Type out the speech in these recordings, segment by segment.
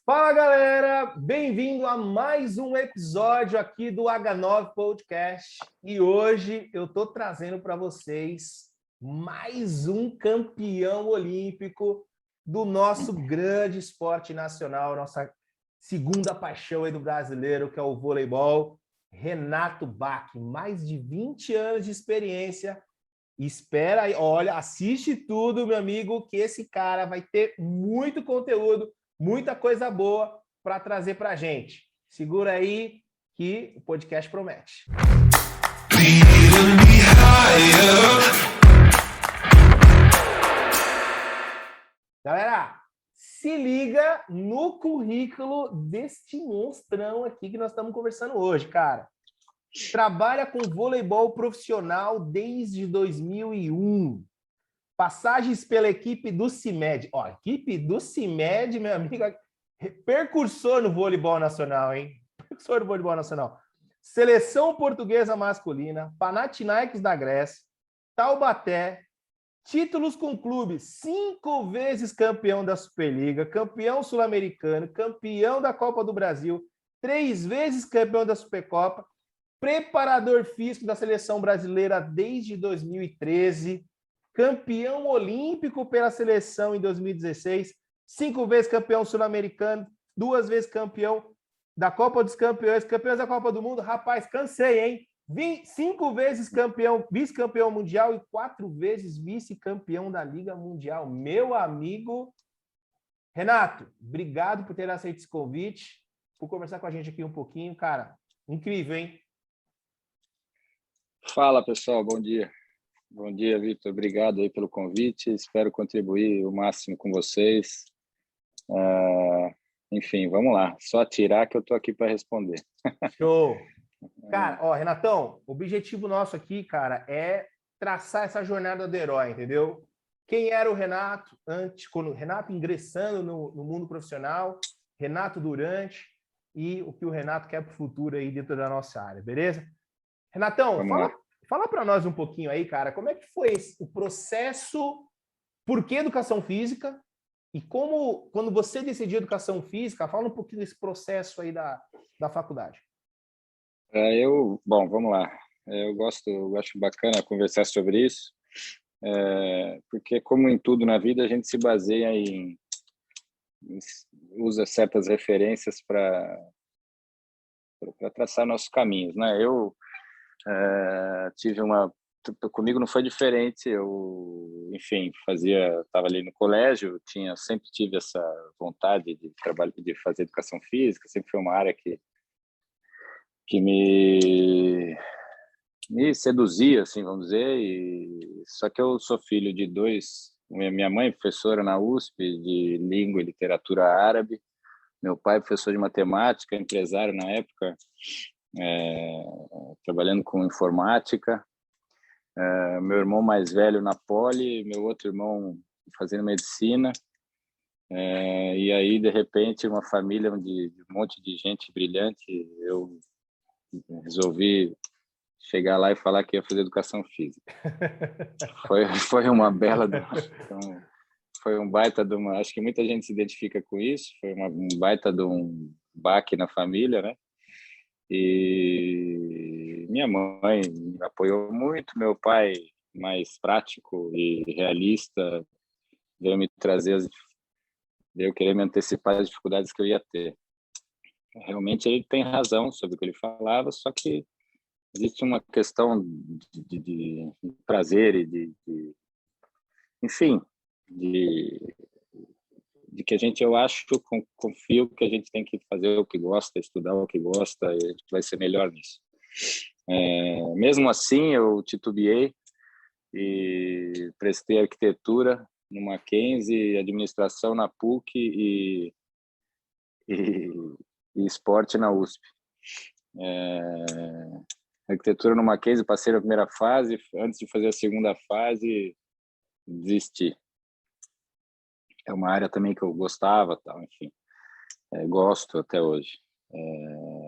Fala, galera! Bem-vindo a mais um episódio aqui do H9 Podcast. E hoje eu tô trazendo para vocês mais um campeão olímpico do nosso grande esporte nacional, nossa segunda paixão aí do brasileiro, que é o voleibol, Renato Bach. Mais de 20 anos de experiência. Espera aí, olha, assiste tudo, meu amigo, que esse cara vai ter muito conteúdo, muita coisa boa para trazer para a gente. Segura aí que o podcast promete. Galera, se liga no currículo deste monstrão aqui que nós estamos conversando hoje, cara. Trabalha com voleibol profissional desde 2001. Passagens pela equipe do CIMED. Ó, equipe do CIMED, meu amigo, percursor no voleibol nacional, hein? Percursor no voleibol nacional. Seleção portuguesa masculina, Panathinaikos da Grécia, Taubaté, títulos com clube, 5 vezes campeão da Superliga, campeão sul-americano, campeão da Copa do Brasil, 3 vezes campeão da Supercopa, preparador físico da seleção brasileira desde 2013, campeão olímpico pela seleção em 2016, 5 vezes campeão sul-americano, 2 vezes campeão da Copa dos Campeões, campeões da Copa do Mundo. Rapaz, cansei, hein? 5 vezes campeão, vice-campeão mundial e 4 vezes vice-campeão da Liga Mundial. Meu amigo Renato, obrigado por ter aceito esse convite, por conversar com a gente aqui um pouquinho, cara. Incrível, hein? Fala, pessoal, bom dia. Bom dia, Vitor. Obrigado aí pelo convite. Espero contribuir o máximo com vocês. Enfim, vamos lá. Só atirar que eu estou aqui para responder. Show! Cara, ó, Renatão, o objetivo nosso aqui, cara, é traçar essa jornada do herói, entendeu? Quem era o Renato antes, quando o Renato ingressando no mundo profissional, Renato durante e o que o Renato quer para o futuro aí dentro da nossa área, beleza? Renatão, fala para nós um pouquinho aí, cara, como é que foi o processo, por que educação física e como, quando você decidiu educação física, fala um pouquinho desse processo aí da faculdade. Bom, vamos lá. Eu acho bacana conversar sobre isso, porque como em tudo na vida, a gente se baseia usa certas referências para traçar nossos caminhos, né? Comigo não foi diferente. Enfim, estava ali no colégio, sempre tive essa vontade de fazer educação física, sempre foi uma área que me seduzia, assim, vamos dizer. Só que eu sou filho de minha mãe professora na USP de língua e literatura árabe, meu pai professor de matemática, empresário na época, trabalhando com informática, meu irmão mais velho na Poli, meu outro irmão fazendo medicina, e aí de repente uma família de um monte de gente brilhante, eu resolvi chegar lá e falar que ia fazer educação física. Foi uma bela foi um baita de uma, acho que muita gente se identifica com isso, foi um baita de um baque na família, né? E minha mãe me apoiou muito, meu pai mais prático e realista veio querer me antecipar as dificuldades que eu ia ter. Realmente ele tem razão sobre o que ele falava, só que existe uma questão de prazer e enfim, de que eu confio que a gente tem que fazer o que gosta, estudar o que gosta, e a gente vai ser melhor nisso. Mesmo assim, eu titubeei e prestei arquitetura no Mackenzie, administração na PUC e esporte na USP. Arquitetura no Mackenzie, passei na primeira fase, antes de fazer a segunda fase, desisti. É uma área também que eu gostava, tal, enfim, gosto até hoje.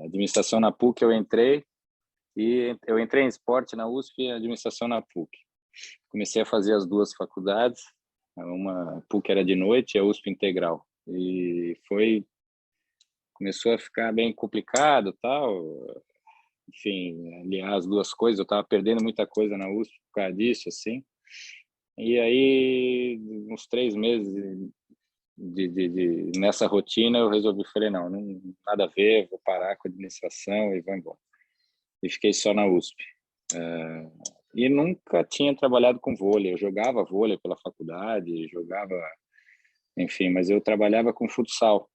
Administração na PUC eu entrei em esporte na USP e administração na PUC. Comecei a fazer as duas faculdades, a PUC era de noite e a USP integral. E foi começou a ficar bem complicado, tal. Enfim, aliás, as duas coisas, eu estava perdendo muita coisa na USP por causa disso, assim. E aí, uns 3 meses nessa rotina, eu resolvi, falei, não, nada a ver, vou parar com a administração e vou embora. E fiquei só na USP. E nunca tinha trabalhado com vôlei. Eu jogava vôlei pela faculdade, jogava, enfim, mas eu trabalhava com futsal.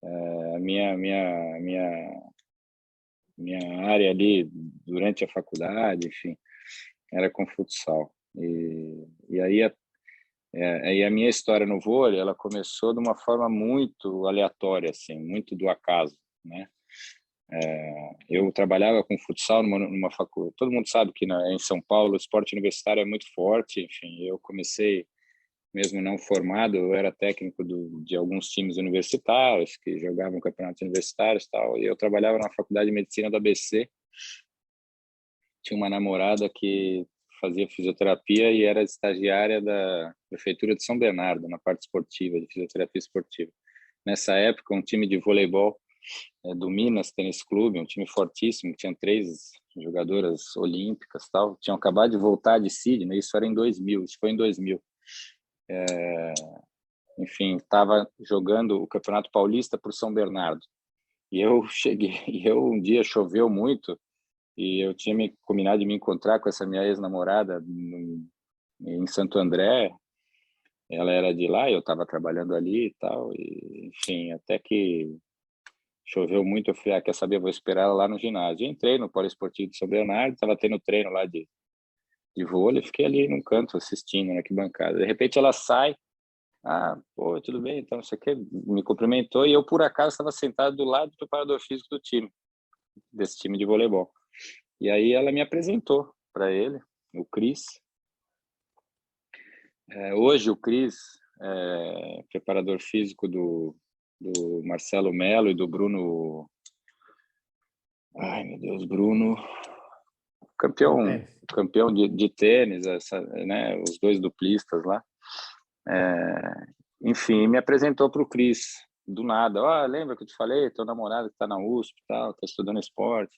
A minha área ali durante a faculdade, enfim, era com futsal. E aí a minha história no vôlei, ela começou de uma forma muito aleatória, assim, muito do acaso, né? Eu trabalhava com futsal numa faculdade. Todo mundo sabe que em São Paulo o esporte universitário é muito forte. Enfim, eu comecei, mesmo não formado, eu era técnico de alguns times universitários que jogavam campeonatos universitários e tal. E eu trabalhava na faculdade de medicina da ABC. Tinha uma namorada que fazia fisioterapia e era estagiária da prefeitura de São Bernardo, na parte esportiva, de fisioterapia esportiva. Nessa época, um time de voleibol do Minas Tênis Clube, um time fortíssimo, tinha 3 jogadoras olímpicas, tal, tinham acabado de voltar de Sydney, isso era em 2000, isso foi em 2000. Enfim, estava jogando o Campeonato Paulista por São Bernardo. E eu cheguei, um dia choveu muito, e eu tinha me combinado de me encontrar com essa minha ex-namorada em Santo André. Ela era de lá, eu estava trabalhando ali e tal, e, enfim, até que choveu muito, eu falei, quer saber, eu vou esperar ela lá no ginásio. Eu entrei no Poliesportivo de São Bernardo, estava tendo treino lá de vôlei, fiquei ali num canto assistindo, na arquibancada. De repente ela sai, pô, tudo bem, então você quer, me cumprimentou, e eu, por acaso, estava sentado do lado do preparador físico do time, desse time de voleibol. E aí ela me apresentou para ele, o Cris. Hoje o Cris é preparador físico do Marcelo Melo e do Bruno. Ai, meu Deus, Bruno. Campeão de tênis, né, os 2 duplistas lá. Enfim, me apresentou para o Cris, do nada. Lembra que eu te falei? Teu namorado que está na USP, tal, está estudando esporte.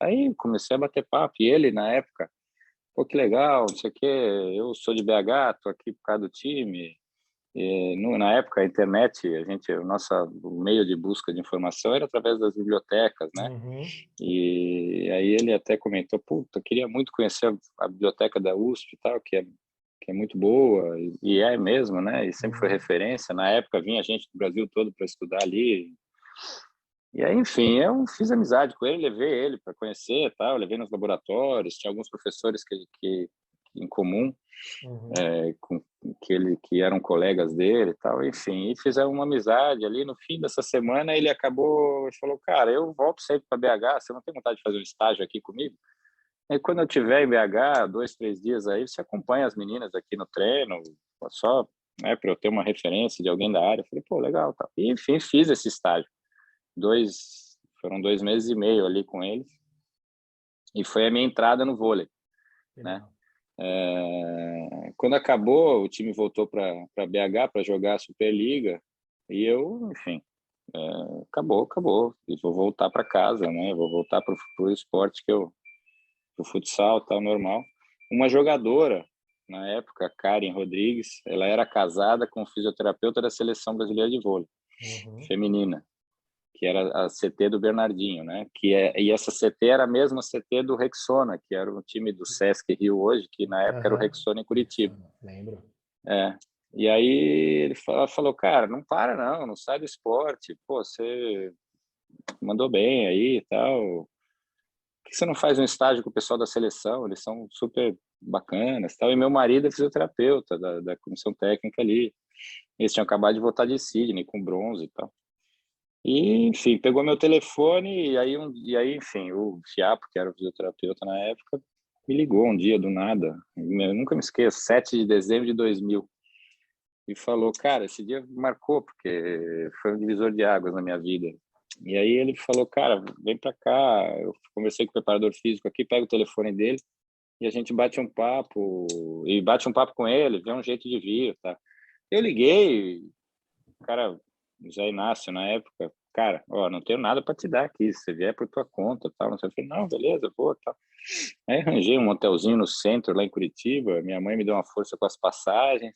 Aí comecei a bater papo. E ele, na época, pô, que legal, não sei o quê, eu sou de BH, estou aqui por causa do time. Na época, a internet, o meio de busca de informação era através das bibliotecas, né? Uhum. E aí ele até comentou, puta, queria muito conhecer a biblioteca da USP e tal, que é muito boa, e é mesmo, né? E sempre foi referência. Na época vinha gente do Brasil todo para estudar ali. E aí, enfim, eu fiz amizade com ele, levei ele para conhecer e tal, levei nos laboratórios, tinha alguns professores que em comum, que eram colegas dele e tal, enfim, e fizeram uma amizade ali. No fim dessa semana ele falou, cara, eu volto sempre para BH, você não tem vontade de fazer um estágio aqui comigo? E quando eu estiver em BH, 2, 3 dias aí, você acompanha as meninas aqui no treino, só, né, para eu ter uma referência de alguém da área. Eu falei, pô, legal, tá. E, enfim, fiz esse estágio. Foram 2 meses e meio ali com eles, e foi a minha entrada no vôlei, né? Quando acabou, o time voltou para BH para jogar a Superliga, e eu, enfim, acabou, e vou voltar para casa, né? Vou voltar para o esporte o futsal, tal, normal. Uma jogadora, na época, Karen Rodrigues, ela era casada com o fisioterapeuta da Seleção Brasileira de Vôlei, feminina, que era a CT do Bernardinho, né? E essa CT era a mesma CT do Rexona, que era o time do Sesc Rio hoje, que na época era o Rexona em Curitiba. Lembro. E aí ele falou, cara, não sai do esporte, pô, você mandou bem aí e tal, por que você não faz um estágio com o pessoal da seleção? Eles são super bacanas, tal. E meu marido é fisioterapeuta da comissão técnica ali. Eles tinham acabado de voltar de Sydney com bronze e tal. E, enfim, pegou meu telefone e aí, enfim, o Fiapo, que era o fisioterapeuta na época, me ligou um dia do nada. Eu nunca me esqueço, 7 de dezembro de 2000. E falou, cara, esse dia marcou, porque foi um divisor de águas na minha vida. E aí ele falou, cara, vem para cá. Eu conversei com o preparador físico aqui, pega o telefone dele e a gente bate um papo com ele, vê um jeito de vir, tá? Eu liguei, o cara, Zé Inácio na época, cara, ó, não tenho nada para te dar aqui, se você vier por tua conta, tal, não sei o que. Não, beleza, eu vou, tal. Aí arranjei um hotelzinho no centro, lá em Curitiba, minha mãe me deu uma força com as passagens,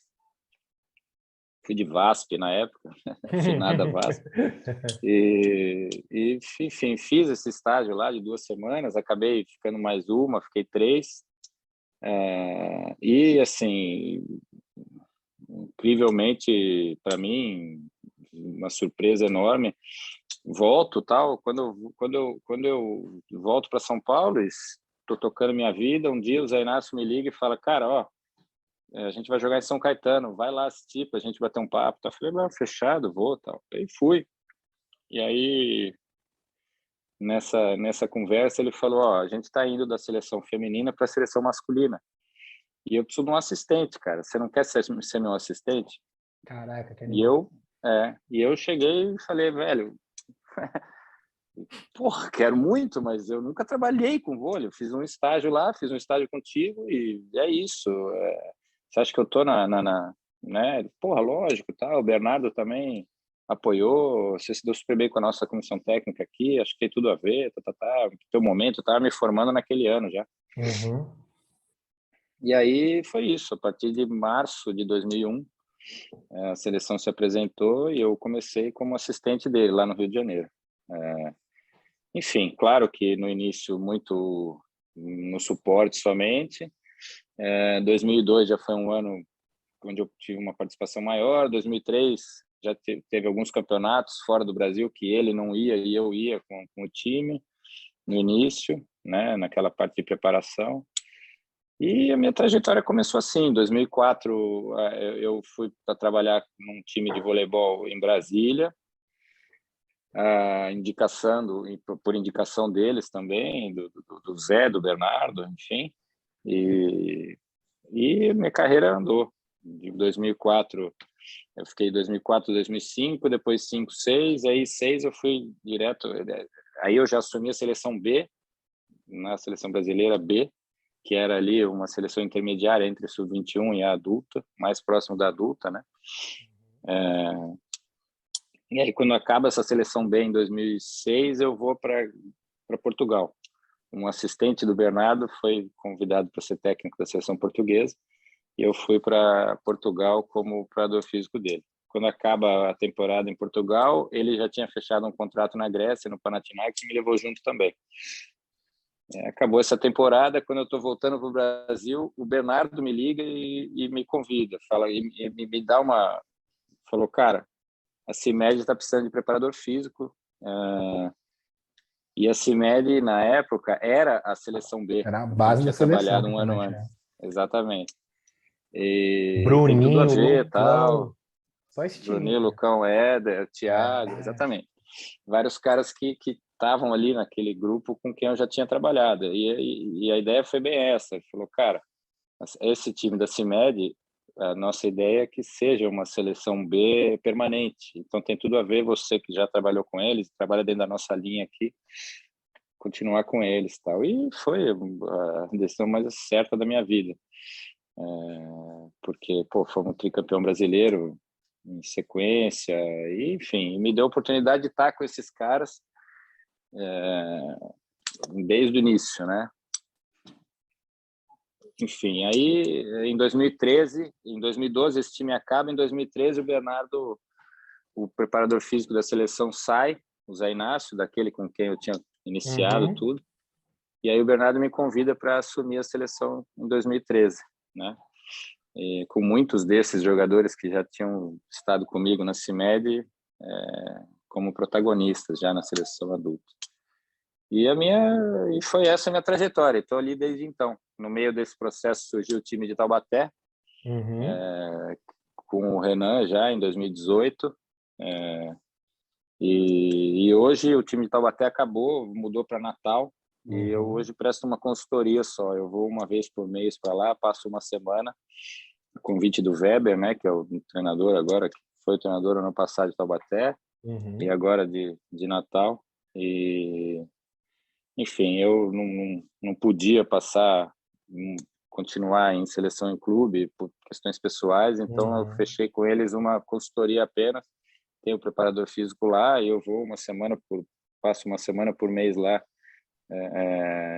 fui de VASP na época, finada VASP, enfim, fiz esse estágio lá de 2 semanas, acabei ficando mais uma, fiquei 3, e assim, incrivelmente, para mim, uma surpresa enorme. Volto, tal, quando eu volto para São Paulo, estou tocando minha vida, um dia o Zé Inácio me liga e fala, cara, ó, a gente vai jogar em São Caetano, vai lá assistir pra gente bater um papo. Eu falei, fechado, vou, tal. Aí fui. E aí, nessa conversa, ele falou, ó, a gente está indo da seleção feminina para a seleção masculina. E eu preciso de um assistente, cara. Você não quer ser meu assistente? Caraca, que E animal. eu cheguei e falei, velho, porra, quero muito, mas eu nunca trabalhei com vôlei. Eu fiz um estágio lá, fiz um estágio contigo e é isso. Você acha que eu tô né? Porra, lógico, tá? O Bernardo também apoiou, você se deu super bem com a nossa comissão técnica aqui, acho que tem tudo a ver, teu momento, eu tava me formando naquele ano já. Uhum. E aí foi isso, a partir de março de 2001, a seleção se apresentou e eu comecei como assistente dele lá no Rio de Janeiro. Enfim, claro que no início muito no suporte somente. 2002 já foi um ano onde eu tive uma participação maior. 2003 já teve alguns campeonatos fora do Brasil que ele não ia e eu ia com o time no início, né, naquela parte de preparação. E a minha trajetória começou assim. Em 2004 eu fui para trabalhar num time de voleibol em Brasília, por indicação deles também, do Zé, do Bernardo, enfim. E minha carreira andou. De 2004, eu fiquei 2004, 2005, depois 5, 6, aí 6 eu fui direto, aí eu já assumi a seleção B, na seleção brasileira B, que era ali uma seleção intermediária entre sub-21 e a adulta, mais próximo da adulta, né? E aí, quando acaba essa seleção B em 2006, eu vou para Portugal. Um assistente do Bernardo foi convidado para ser técnico da seleção portuguesa e eu fui para Portugal como preparador físico dele. Quando acaba a temporada em Portugal, ele já tinha fechado um contrato na Grécia, no Panathinaikos, e me levou junto também. Acabou essa temporada, quando eu estou voltando para o Brasil, o Bernardo me liga e me convida, me dá falou, cara, a CIMED está precisando de preparador físico, e a CIMED, na época, era a seleção B. Era a Que eu base da tinha seleção, trabalhado um ano praticamente, antes. né? Exatamente. Tem tudo a Bruninho, ver, Lucão, tal. só esse time, Bruninho, cara. Lucão, Éder, Thiago, É. exatamente. Vários caras que estavam ali naquele grupo com quem eu já tinha trabalhado. E a ideia foi bem essa. Ele falou, cara, esse time da CIMED, a nossa ideia é que seja uma seleção B permanente. Então tem tudo a ver, você que já trabalhou com eles, trabalha dentro da nossa linha aqui, continuar com eles, tal. E foi a decisão mais certa da minha vida. Porque, pô, fomos tricampeão brasileiro em sequência, e, enfim, me deu a oportunidade de estar com esses caras desde o início, né? Enfim, aí em 2013, em 2012 esse time acaba, em 2013 o Bernardo, o preparador físico da seleção, sai, o Zé Inácio, daquele com quem eu tinha iniciado Uhum. tudo, e aí o Bernardo me convida para assumir a seleção em 2013, né? E com muitos desses jogadores que já tinham estado comigo na CIMED como protagonistas já na seleção adulta. E foi essa a minha trajetória. Estou ali desde então. No meio desse processo surgiu o time de Taubaté, Uhum. com o Renan já em 2018. E hoje o time de Taubaté acabou, mudou para Natal. E eu Uhum. hoje presto uma consultoria só. Eu vou uma vez por mês para lá, passo uma semana, convite do Weber, né, que é o treinador agora, que foi o treinador ano passado de Taubaté e Uhum. agora de Natal. E, enfim, eu não podia continuar em seleção em clube por questões pessoais, então eu Uhum. fechei com eles uma consultoria apenas tem o preparador físico lá e eu vou passo uma semana por mês lá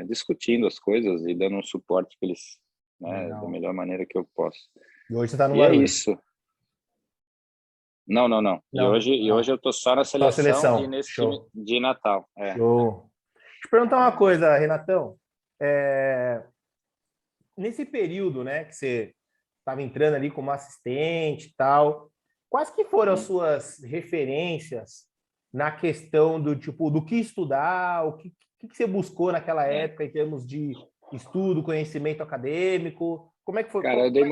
discutindo as coisas e dando um suporte para eles, né, da melhor maneira que eu posso. E hoje você está no E é Guarulhos? isso. Não. E hoje eu tô só na Só a seleção e seleção. nesse time Show. de Natal. Show. Deixa eu perguntar uma coisa, Renatão. Nesse período, né, que você estava entrando ali como assistente e tal, quais que foram as suas referências na questão do tipo do que estudar, o que você buscou naquela época em termos de estudo, conhecimento acadêmico? Como é que foi? Cara, eu dei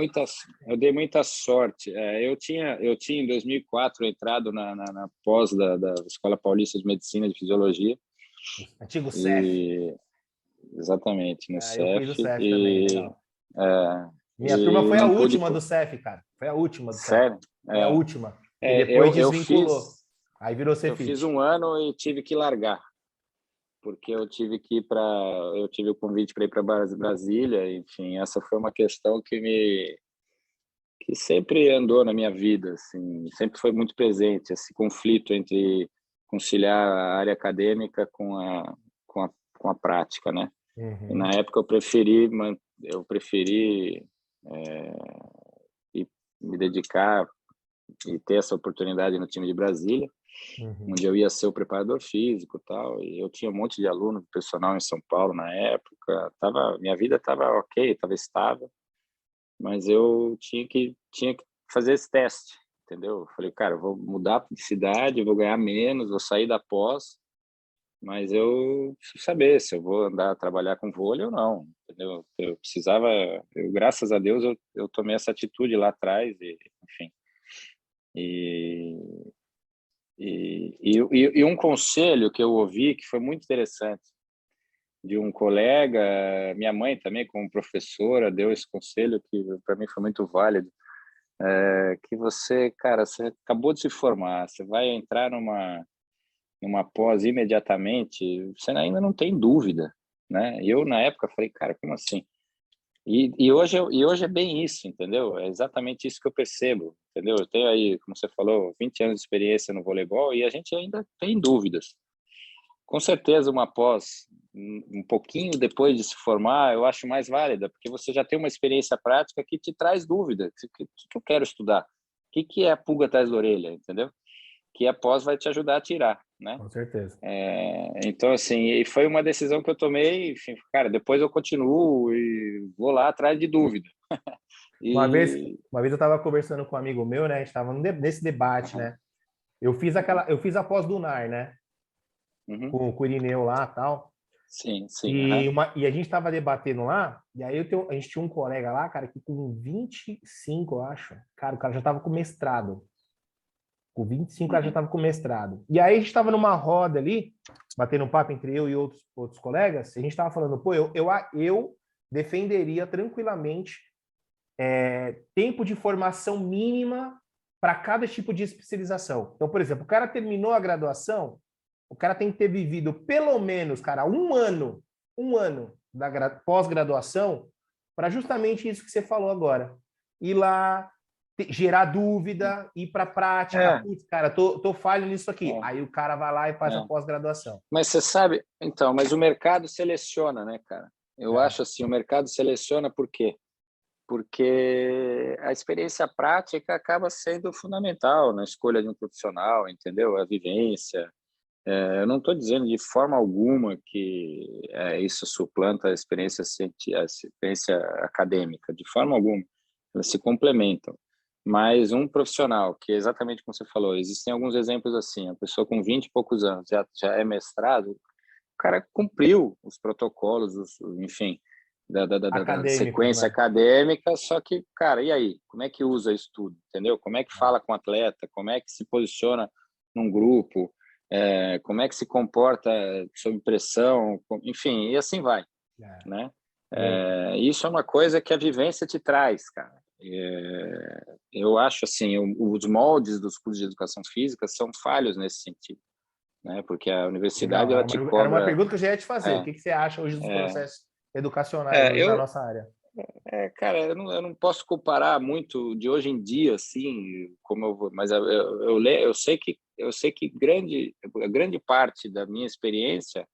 muita sorte. Eu tinha em 2004 entrado na pós da Escola Paulista de Medicina e de Fisiologia. Antigo CEF. E exatamente, no Eu fui do CEF. CEF também, legal. Minha turma E foi a não pude. última do CEF, cara. Foi a última do CEF. Sério? Foi a última. E É, depois eu desvinculou. fiz. Aí virou Eu fiz Cefit. um ano e tive que largar, porque eu tive que ir eu tive o convite para ir para Brasília, enfim, essa foi uma questão que sempre andou na minha vida, assim, sempre foi muito presente esse conflito entre conciliar a área acadêmica com a prática, né? E na época eu preferi me dedicar e ter essa oportunidade no time de Brasília, onde eu ia ser o preparador físico e tal, e eu tinha um monte de aluno personal em São Paulo na época, minha vida estava ok, estava estável, mas eu tinha que fazer esse teste, entendeu? Eu falei, cara, eu vou mudar de cidade, vou ganhar menos, vou sair da pós, mas eu preciso saber se eu vou trabalhar com vôlei ou não, entendeu? Eu precisava, graças a Deus, eu tomei essa atitude lá atrás, e, enfim. E um conselho que eu ouvi que foi muito interessante de um colega, minha mãe também como professora deu esse conselho que para mim foi muito válido, que você, cara, você acabou de se formar, você vai entrar numa pós imediatamente, você ainda não tem dúvida, né? E eu na época falei, cara, como assim? E hoje é bem isso, entendeu? É exatamente isso que eu percebo, entendeu? Eu tenho aí, como você falou, 20 anos de experiência no voleibol e a gente ainda tem dúvidas. Com certeza, uma pós, um pouquinho depois de se formar, eu acho mais válida, porque você já tem uma experiência prática que te traz dúvida. O que eu quero estudar? O que é a pulga atrás da orelha, entendeu? Que a pós vai te ajudar a tirar, né? Com certeza. Então, assim, e foi uma decisão que eu tomei, enfim, cara, depois eu continuo e vou lá atrás de dúvida. Uma vez, E... uma vez eu estava conversando com um amigo meu, né? A gente estava nesse debate, né? Eu fiz a pós do NAR, né? Uhum. Com o Irineu lá e tal. Sim. E a gente estava debatendo lá, e aí a gente tinha um colega lá, cara, que com 25, eu acho, cara, o cara já estava com mestrado. Com 25, o cara já estava com mestrado. E aí a gente estava numa roda ali, batendo um papo entre eu e outros colegas, e a gente estava falando, pô, eu defenderia tranquilamente tempo de formação mínima para cada tipo de especialização. Então, por exemplo, o cara terminou a graduação, o cara tem que ter vivido pelo menos, cara, um ano da pós-graduação para justamente isso que você falou agora. Ir lá, gerar dúvida, ir para a prática. Putz, cara, tô falho nisso aqui. Aí o cara vai lá e faz a pós-graduação. Mas você sabe, então, mas o mercado seleciona, né, cara? Eu acho assim, o mercado seleciona por quê? Porque a experiência prática acaba sendo fundamental na escolha de um profissional, entendeu? A vivência. Eu não estou dizendo de forma alguma que isso suplanta a experiência acadêmica, de forma alguma. Elas se complementam. Mas um profissional, que é exatamente como você falou, existem alguns exemplos assim, a pessoa com 20 e poucos anos já é mestrado, o cara cumpriu os protocolos, enfim, da sequência acadêmica, só que, cara, e aí? Como é que usa isso tudo, entendeu? Como é que fala com o atleta? Como é que se posiciona num grupo? Como é que se comporta sob pressão? Enfim, e assim vai, né? Isso é uma coisa que a vivência te traz, cara. Eu acho assim, os moldes dos cursos de educação física são falhos nesse sentido, né? Porque a universidade Legal. ela te Era uma cobra. pergunta que eu já ia te fazer. O que você acha hoje dos processos educacionais hoje na nossa área? Cara, eu não posso comparar muito de hoje em dia, assim, como eu vou, mas eu sei que eu sei que a grande parte da minha experiência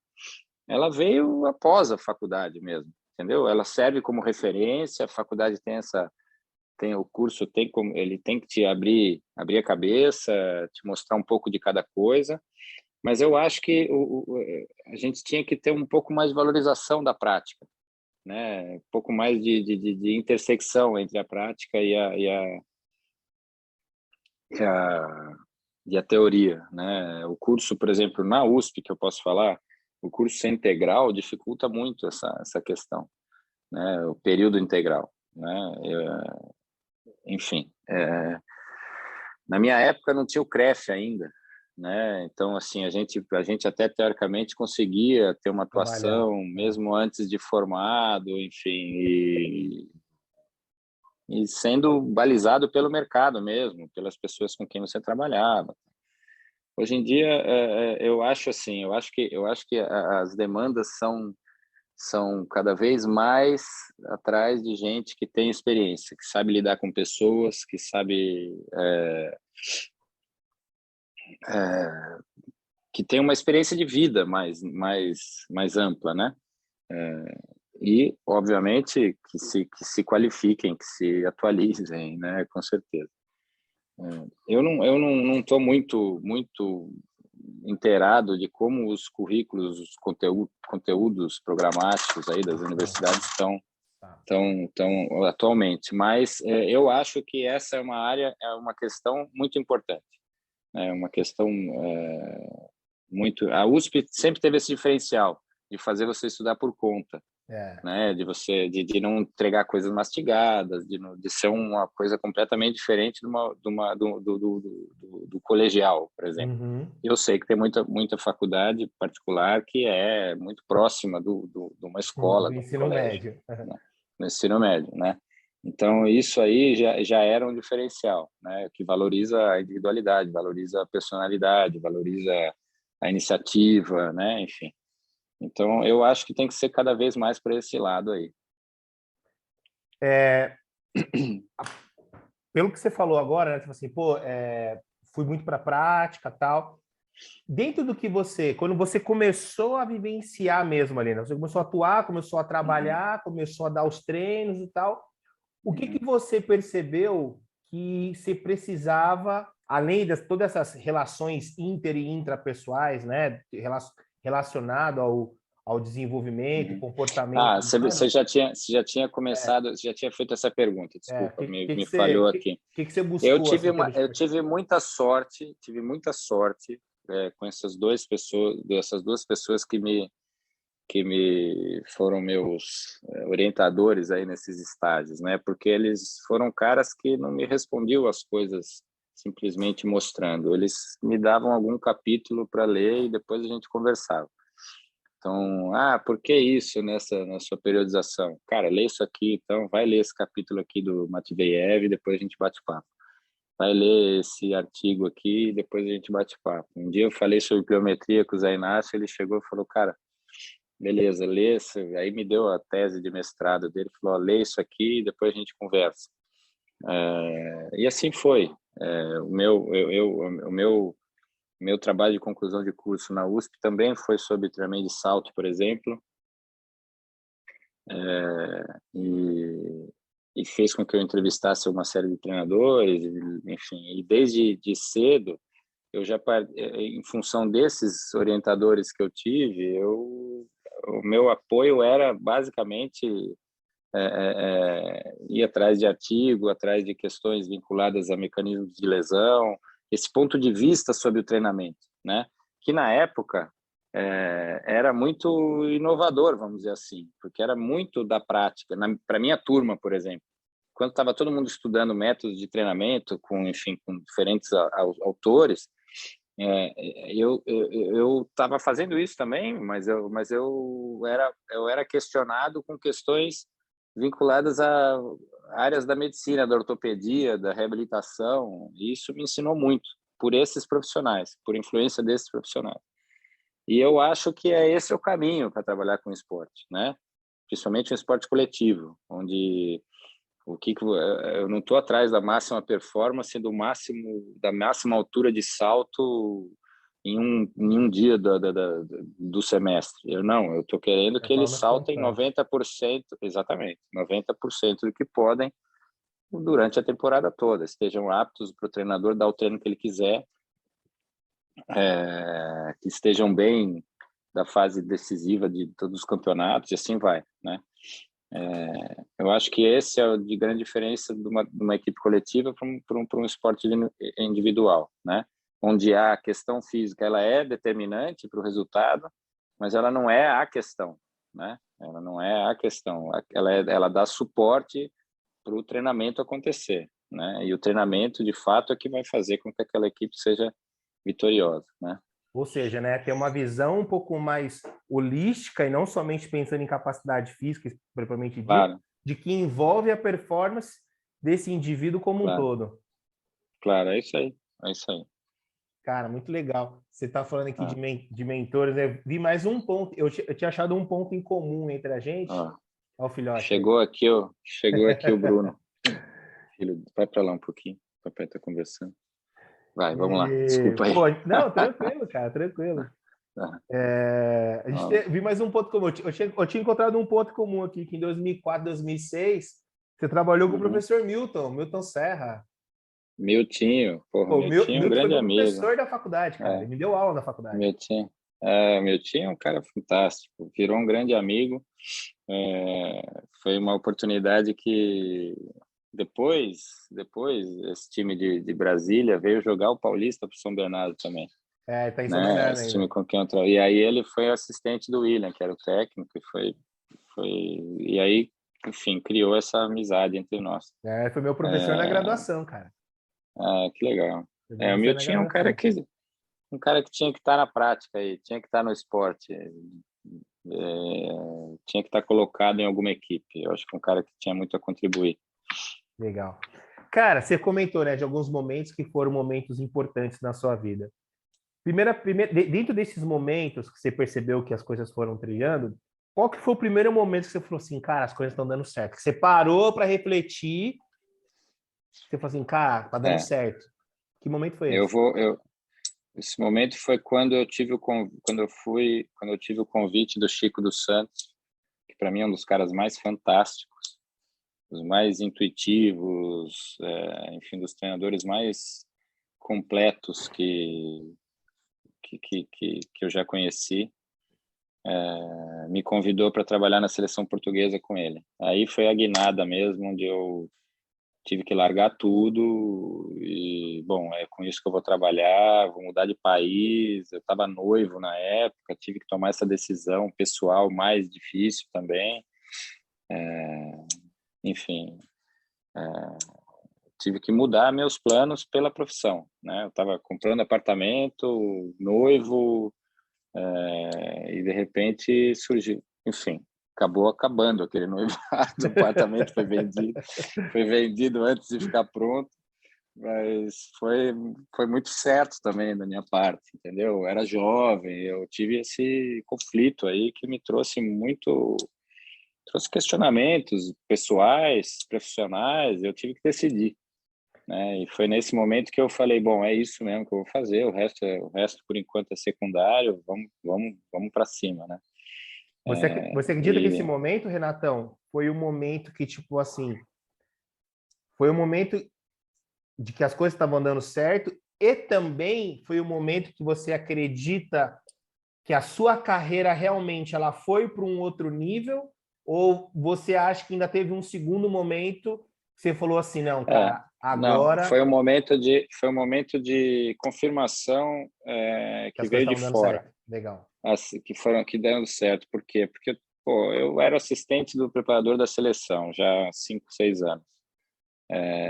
ela veio após a faculdade mesmo, entendeu? Ela serve como referência, a faculdade tem o curso, ele tem que te abrir a cabeça, te mostrar um pouco de cada coisa, mas eu acho que a gente tinha que ter um pouco mais de valorização da prática, né? Um pouco mais de intersecção entre a prática e a, e a teoria, né? O curso, por exemplo, na USP, que eu posso falar, o curso ser integral dificulta muito essa questão, né? O período integral, né? Enfim, na minha época não tinha o CREF ainda, né? Então, assim, a gente até teoricamente conseguia ter uma Trabalhar. atuação mesmo antes de formado, enfim, e sendo balizado pelo mercado mesmo, pelas pessoas com quem você trabalhava. Hoje em dia, eu acho assim, eu acho que as demandas são cada vez mais atrás de gente que tem experiência, que sabe lidar com pessoas, que sabe que tem uma experiência de vida mais ampla, né? E, obviamente, que se qualifiquem, que se atualizem, né? Com certeza. Eu não estou muito inteirado de como os currículos, os conteúdos programáticos aí das universidades Tá. estão atualmente, mas eu acho que essa é uma questão muito importante, né? É uma questão muito. A USP sempre teve esse diferencial de fazer você estudar por conta, É. né? De não entregar coisas mastigadas, de ser uma coisa completamente diferente do colegial, por exemplo. Uhum. Eu sei que tem muita faculdade particular que é muito próxima de uma escola, Do de um ensino colégio, médio. né? No ensino médio, né? Então, isso aí já era um diferencial, né? Que valoriza a individualidade, valoriza a personalidade, valoriza a iniciativa, né? Enfim. Então, eu acho que tem que ser cada vez mais para esse lado aí. Pelo que você falou agora, né? Tipo assim, pô, fui muito para prática, tal. Dentro do que quando você começou a vivenciar mesmo ali, né? Você começou a atuar, começou a Uhum, trabalhar, começou a dar os treinos e tal. O que uhum. você percebeu que você precisava, além de todas essas relações inter e intrapessoais, né? Relacionado ao desenvolvimento, Uhum. comportamento Ah, humano? você já tinha É, começado, você já tinha feito essa pergunta, o desculpa, que, me, que, que me você, falhou que, aqui. que você Eu buscou, tive assim, em uma, termos de eu tive muita sorte com essas duas pessoas que me foram meus orientadores aí nesses estágios, né? Porque eles foram caras que não me respondiam as coisas simplesmente mostrando, eles me davam algum capítulo para ler e depois a gente conversava. Então, por que isso na sua periodização? Cara, lê isso aqui, então vai ler esse capítulo aqui do Matveyev e depois a gente bate papo. Vai ler esse artigo aqui e depois a gente bate papo. Um dia eu falei sobre pliometria com o Zé Inácio, ele chegou e falou, cara, beleza, lê isso. Aí me deu a tese de mestrado dele, falou, lê isso aqui e depois a gente conversa. E assim foi. O meu trabalho de conclusão de curso na USP também foi sobre treinamento de salto, por exemplo, e fez com que eu entrevistasse uma série de treinadores, enfim, e desde de cedo eu já, em função desses orientadores que eu tive, o meu apoio era basicamente ir atrás de artigo, atrás de questões vinculadas a mecanismos de lesão, esse ponto de vista sobre o treinamento, né? Que na época era muito inovador, vamos dizer assim, porque era muito da prática. Para minha turma, por exemplo, quando estava todo mundo estudando métodos de treinamento enfim, com diferentes autores, eu estava fazendo isso também, mas eu era questionado com questões vinculadas a áreas da medicina, da ortopedia, da reabilitação, e isso me ensinou muito por esses profissionais, por influência desses profissionais. E eu acho que esse é o caminho para trabalhar com esporte, né? Principalmente um esporte coletivo, onde Eu não estou atrás da máxima performance, da máxima altura de salto em um dia do semestre. Eu estou querendo que eles saltem 90%, exatamente, 90% do que podem durante a temporada toda, estejam aptos para o treinador dar o treino que ele quiser, que estejam bem da fase decisiva de todos os campeonatos, e assim vai, né? Eu acho que esse é de grande diferença de uma equipe coletiva para um esporte individual, né? Onde a questão física ela é determinante para o resultado, mas ela não é a questão, né? Ela não é a questão, ela dá suporte para o treinamento acontecer, né? E o treinamento, de fato, é que vai fazer com que aquela equipe seja vitoriosa, né? Ou seja, né, ter uma visão um pouco mais holística e não somente pensando em capacidade física, propriamente dita, claro, de que envolve a performance desse indivíduo como um todo. Claro, é isso aí, é isso aí. Cara, muito legal. Você está falando aqui de mentores, né? Vi mais um ponto. Eu tinha achado um ponto em comum entre a gente. Olha o filhote. Chegou aqui o Bruno. Filho, vai para lá um pouquinho. O papai está conversando. Vai, vamos lá. Desculpa aí. Pô, não, tranquilo, cara, tranquilo. Vi mais um ponto comum. Eu tinha encontrado um ponto comum aqui, que em 2004, 2006, você trabalhou com o professor Milton Serra. Miltinho, porra, Pô, Miltinho é um grande foi amigo. Professor da faculdade, cara. Ele me deu aula na faculdade. Miltinho é um cara fantástico. Virou um grande amigo. Foi uma oportunidade que depois esse time de Brasília veio jogar o Paulista para o São Bernardo também. Tá em São Bernardo esse ainda. time com quem eu... E aí ele foi assistente do William, que era o técnico, e aí, enfim, criou essa amizade entre nós. Foi meu professor na graduação, cara. Que legal. O Milton é um cara que tinha que estar na prática aí, tinha que estar no esporte, tinha que estar colocado em alguma equipe. Eu acho que é um cara que tinha muito a contribuir. Legal. Cara, você comentou, né, de alguns momentos que foram momentos importantes na sua vida. Dentro desses momentos que você percebeu que as coisas foram trilhando, qual que foi o primeiro momento que você falou assim, cara, as coisas estão dando certo? Que você parou para refletir, você falou assim, cara, tá dando certo. Que momento foi esse? Esse momento foi quando eu tive o convite do Chico dos Santos, que para mim é um dos caras mais fantásticos, os mais intuitivos, enfim, dos treinadores mais completos que eu já conheci. Me convidou para trabalhar na seleção portuguesa com ele. Aí foi a guinada mesmo, onde eu tive que largar tudo e, bom, é com isso que eu vou trabalhar, vou mudar de país. Eu estava noivo na época, tive que tomar essa decisão pessoal mais difícil também. Enfim, tive que mudar meus planos pela profissão, né? Eu estava comprando apartamento, noivo, e de repente surgiu, enfim, acabando aquele noivado, o apartamento foi vendido antes de ficar pronto, mas foi muito certo também da minha parte, entendeu? Eu era jovem, eu tive esse conflito aí que me trouxe questionamentos pessoais, profissionais, eu tive que decidir, né? E foi nesse momento que eu falei, bom, é isso mesmo que eu vou fazer, o resto por enquanto é secundário, vamos para cima, né? Você acredita que esse momento, Renatão, foi o momento que, tipo assim, foi o momento de que as coisas estavam dando certo e também foi o momento que você acredita que a sua carreira realmente ela foi para um outro nível, ou você acha que ainda teve um segundo momento que você falou assim, não, cara, agora... Não, foi um momento de confirmação que veio de fora. Certo. Legal. Que deram certo. Por quê? Porque eu era assistente do preparador da seleção já há 5, 6 anos.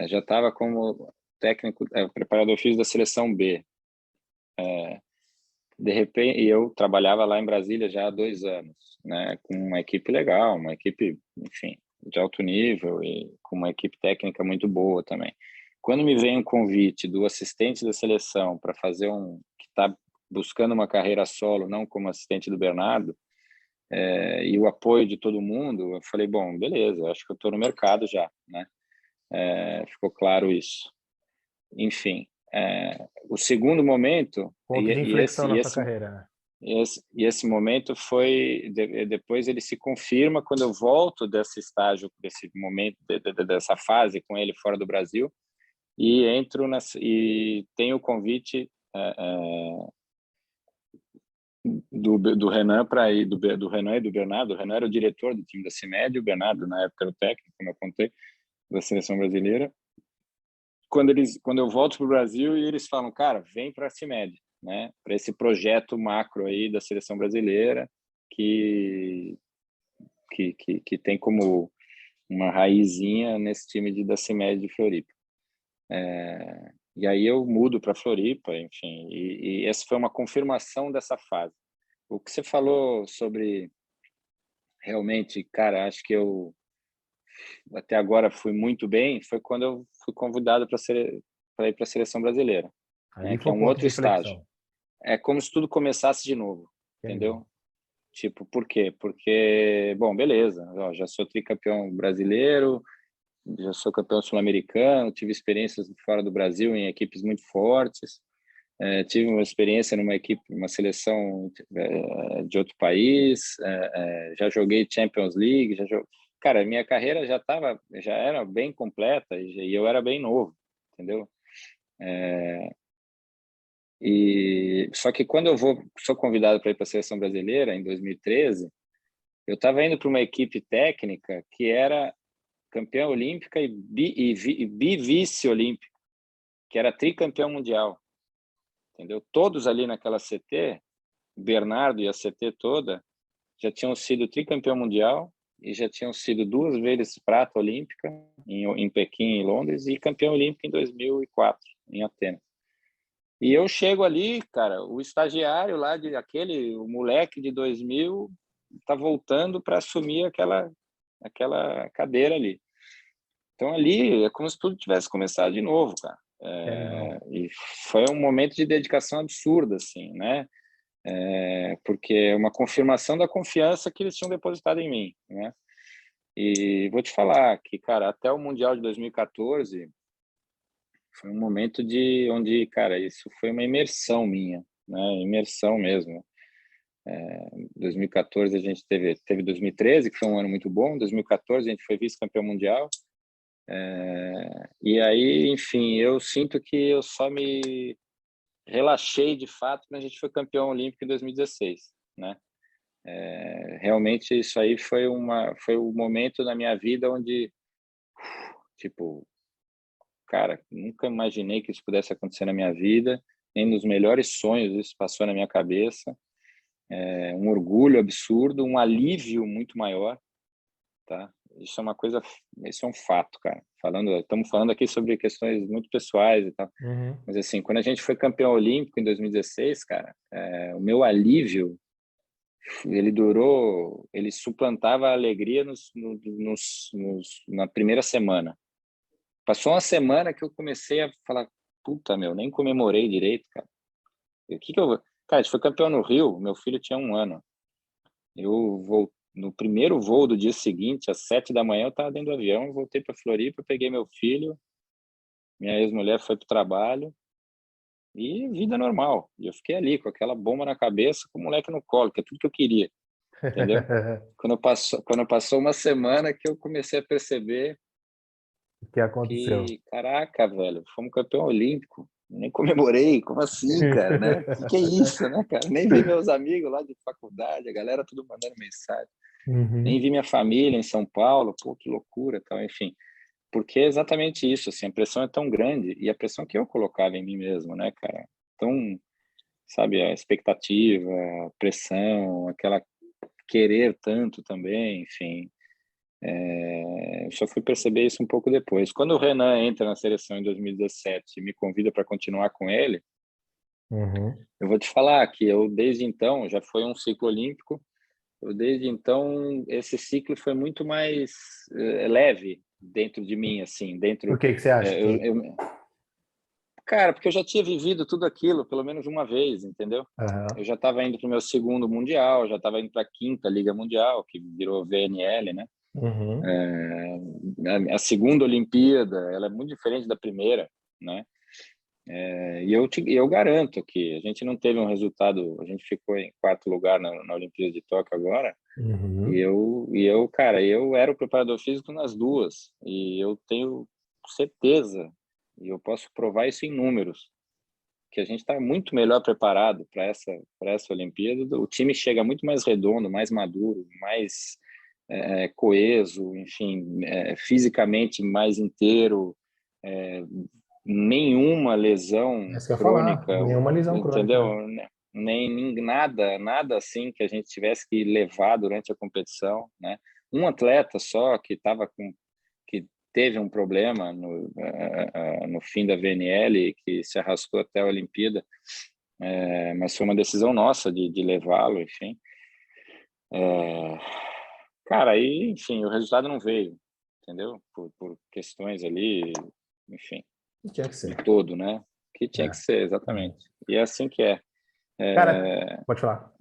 Já estava como técnico, preparador físico da seleção B. De repente, e eu trabalhava lá em Brasília já há 2 anos, né, com uma equipe legal, uma equipe, enfim, de alto nível e com uma equipe técnica muito boa também. Quando me vem um convite do assistente da seleção para fazer que está buscando uma carreira solo, não como assistente do Bernardo, e o apoio de todo mundo, eu falei, bom, beleza, acho que eu estou no mercado já, né? ficou claro isso. Enfim, o segundo momento Ponto de inflexão na sua esse carreira, né? esse momento foi depois ele se confirma quando eu volto desse estágio, desse momento, dessa fase com ele fora do Brasil, e e tenho o convite do Renan para ir, do Renan e do Bernardo. O Renan era o diretor do time da CIMED, o Bernardo na época era o técnico, como eu contei, da seleção brasileira. Quando eu volto para o Brasil e eles falam, cara, vem para a CIMED, né? Para esse projeto macro aí da seleção brasileira que tem como uma raizinha nesse time da CIMED de Floripa. E aí eu mudo para Floripa, enfim, e essa foi uma confirmação dessa fase. O que você falou sobre realmente, cara, acho que eu até agora fui muito bem, foi quando eu fui convidado para ir para a seleção brasileira, Ali né, que foi é o um ponto outro de estágio. inflexão. É como se tudo começasse de novo, Entendi. entendeu? Tipo, por quê? Porque, bom, beleza, ó, já sou tricampeão brasileiro, já sou campeão sul-americano, tive experiências fora do Brasil em equipes muito fortes, tive uma experiência numa equipe, uma seleção de outro país, já joguei Champions League, cara, minha carreira já era bem completa e eu era bem novo, entendeu? E só que quando sou convidado para ir para a seleção brasileira em 2013, eu estava indo para uma equipe técnica que era campeã olímpica e vice olímpica, que era tricampeão mundial, entendeu? Todos ali naquela CT, o Bernardo e a CT toda, já tinham sido tricampeão mundial e já tinham sido 2 vezes prata olímpica em Pequim e Londres e campeão olímpico em 2004 em Atenas. E eu chego ali, cara, o estagiário lá o moleque de 2000 tá voltando para assumir aquela cadeira ali. Então ali é como se tudo tivesse começado de novo, cara. E foi um momento de dedicação absurda, assim, né? Porque é uma confirmação da confiança que eles tinham depositado em mim, né? E vou te falar que, cara, até o Mundial de 2014 foi um momento onde, cara, isso foi uma imersão minha, né? Imersão mesmo. 2014 a gente teve 2013, que foi um ano muito bom. 2014 a gente foi vice-campeão mundial. E aí, enfim, eu sinto que eu só me relaxei de fato quando a gente foi campeão olímpico em 2016, né? Realmente isso aí foi o momento na minha vida onde, tipo, cara, nunca imaginei que isso pudesse acontecer na minha vida, nem nos melhores sonhos isso passou na minha cabeça. Um orgulho absurdo, um alívio muito maior, tá? Isso é um fato, cara. Estamos falando aqui sobre questões muito pessoais e tal, Uhum. mas assim, quando a gente foi campeão olímpico em 2016, cara, o meu alívio ele suplantava a alegria na primeira semana. Passou uma semana que eu comecei a falar, puta, meu, nem comemorei direito, cara. Cara, a gente foi campeão no Rio, meu filho tinha 1 ano. No primeiro voo do dia seguinte, às 7 da manhã, eu estava dentro do avião, voltei para Floripa, peguei meu filho, minha ex-mulher foi para o trabalho e vida normal. E eu fiquei ali com aquela bomba na cabeça, com o moleque no colo, que é tudo que eu queria, entendeu? Quando passou uma semana que eu comecei a perceber O que aconteceu? que, caraca, velho, fomos campeão olímpico. Nem comemorei, como assim, cara, né? Que é isso, né, cara? Nem vi meus amigos lá de faculdade, a galera tudo mandando mensagem. Nem Uhum. vi minha família em São Paulo, pô, que loucura, tal, enfim. Porque é exatamente isso, assim, a pressão é tão grande e a pressão que eu colocava em mim mesmo, né, cara? Então, sabe, a expectativa, a pressão, aquela querer tanto também, enfim. Eu só fui perceber isso um pouco depois. Quando o Renan entra na seleção em 2017 e me convida para continuar com ele, Uhum. eu vou te falar que eu, desde então, já foi um ciclo olímpico, desde então, esse ciclo foi muito mais leve dentro de mim, assim, Por que que você acha que... Cara, porque eu já tinha vivido tudo aquilo pelo menos uma vez, entendeu? Eu Aham. já estava indo para o meu segundo mundial, já estava indo para a quinta Liga Mundial, que virou VNL, né? Uhum. A segunda Olimpíada, ela é muito diferente da primeira, né? E eu garanto que a gente não teve um resultado, a gente ficou em quarto lugar na Olimpíada de Tóquio agora, Uhum. cara, eu era o preparador físico nas duas, e eu tenho certeza, e eu posso provar isso em números, que a gente está muito melhor preparado para essa Olimpíada. O time chega muito mais redondo, mais maduro, mais coeso, enfim, fisicamente mais inteiro, é, nenhuma lesão Essa que eu ia falar, crônica, nenhuma lesão crônica, né? entendeu? Nem nada assim que a gente tivesse que levar durante a competição, né? Um atleta só que teve um problema no fim da VNL, que se arrastou até a Olimpíada, mas foi uma decisão nossa de levá-lo, enfim. Cara, aí, enfim, o resultado não veio, entendeu? Por questões ali, enfim, E tinha que de ser. todo, né? Que É, tinha que ser, é. exatamente. E é assim que é. Cara, pode falar.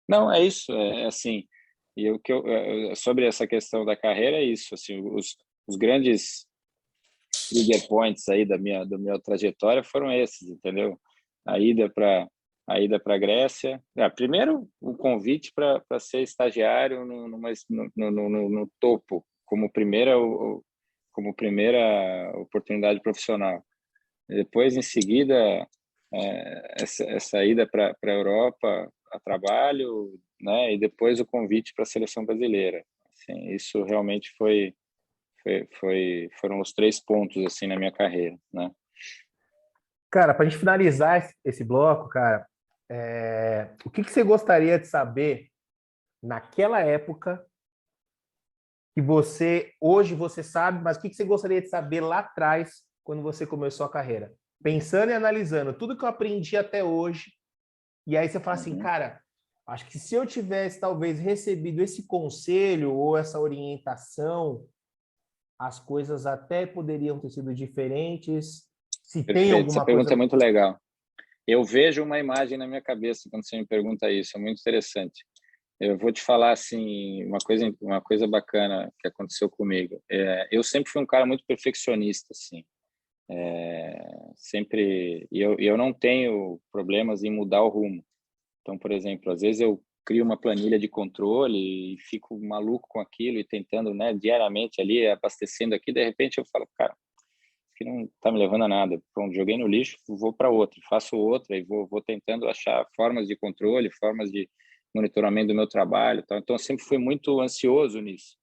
Não, é isso, é assim. E o que sobre essa questão da carreira é isso, assim, os grandes trigger points aí da minha trajetória foram esses, entendeu? A ida para a ida para a Grécia. Primeiro, o convite para ser estagiário no topo, como primeira oportunidade profissional. Depois, em seguida, essa ida para a Europa a trabalho, né? E depois o convite para a seleção brasileira. Assim, isso realmente foram os três pontos assim na minha carreira, né? Cara, para a gente finalizar esse bloco, cara, o que você gostaria de saber naquela época que hoje você sabe, mas o que você gostaria de saber lá atrás, quando você começou a carreira? Pensando e analisando tudo que eu aprendi até hoje, e aí você fala assim, Uhum. cara, acho que se eu tivesse talvez recebido esse conselho ou essa orientação, as coisas até poderiam ter sido diferentes. Se tem Perfeito. Essa alguma pergunta é coisa. muito legal. Eu vejo uma imagem na minha cabeça quando você me pergunta isso. É muito interessante. Eu vou te falar assim uma coisa bacana que aconteceu comigo. Eu sempre fui um cara muito perfeccionista, assim. Sempre e eu não tenho problemas em mudar o rumo. Então, por exemplo, às vezes eu crio uma planilha de controle e fico maluco com aquilo e tentando, né, diariamente ali abastecendo aqui. De repente eu falo, cara, isso aqui não está me levando a nada. Pronto, joguei no lixo, vou para outra, faço outra e vou tentando achar formas de controle, formas de monitoramento do meu trabalho, tal. Então, eu sempre fui muito ansioso nisso,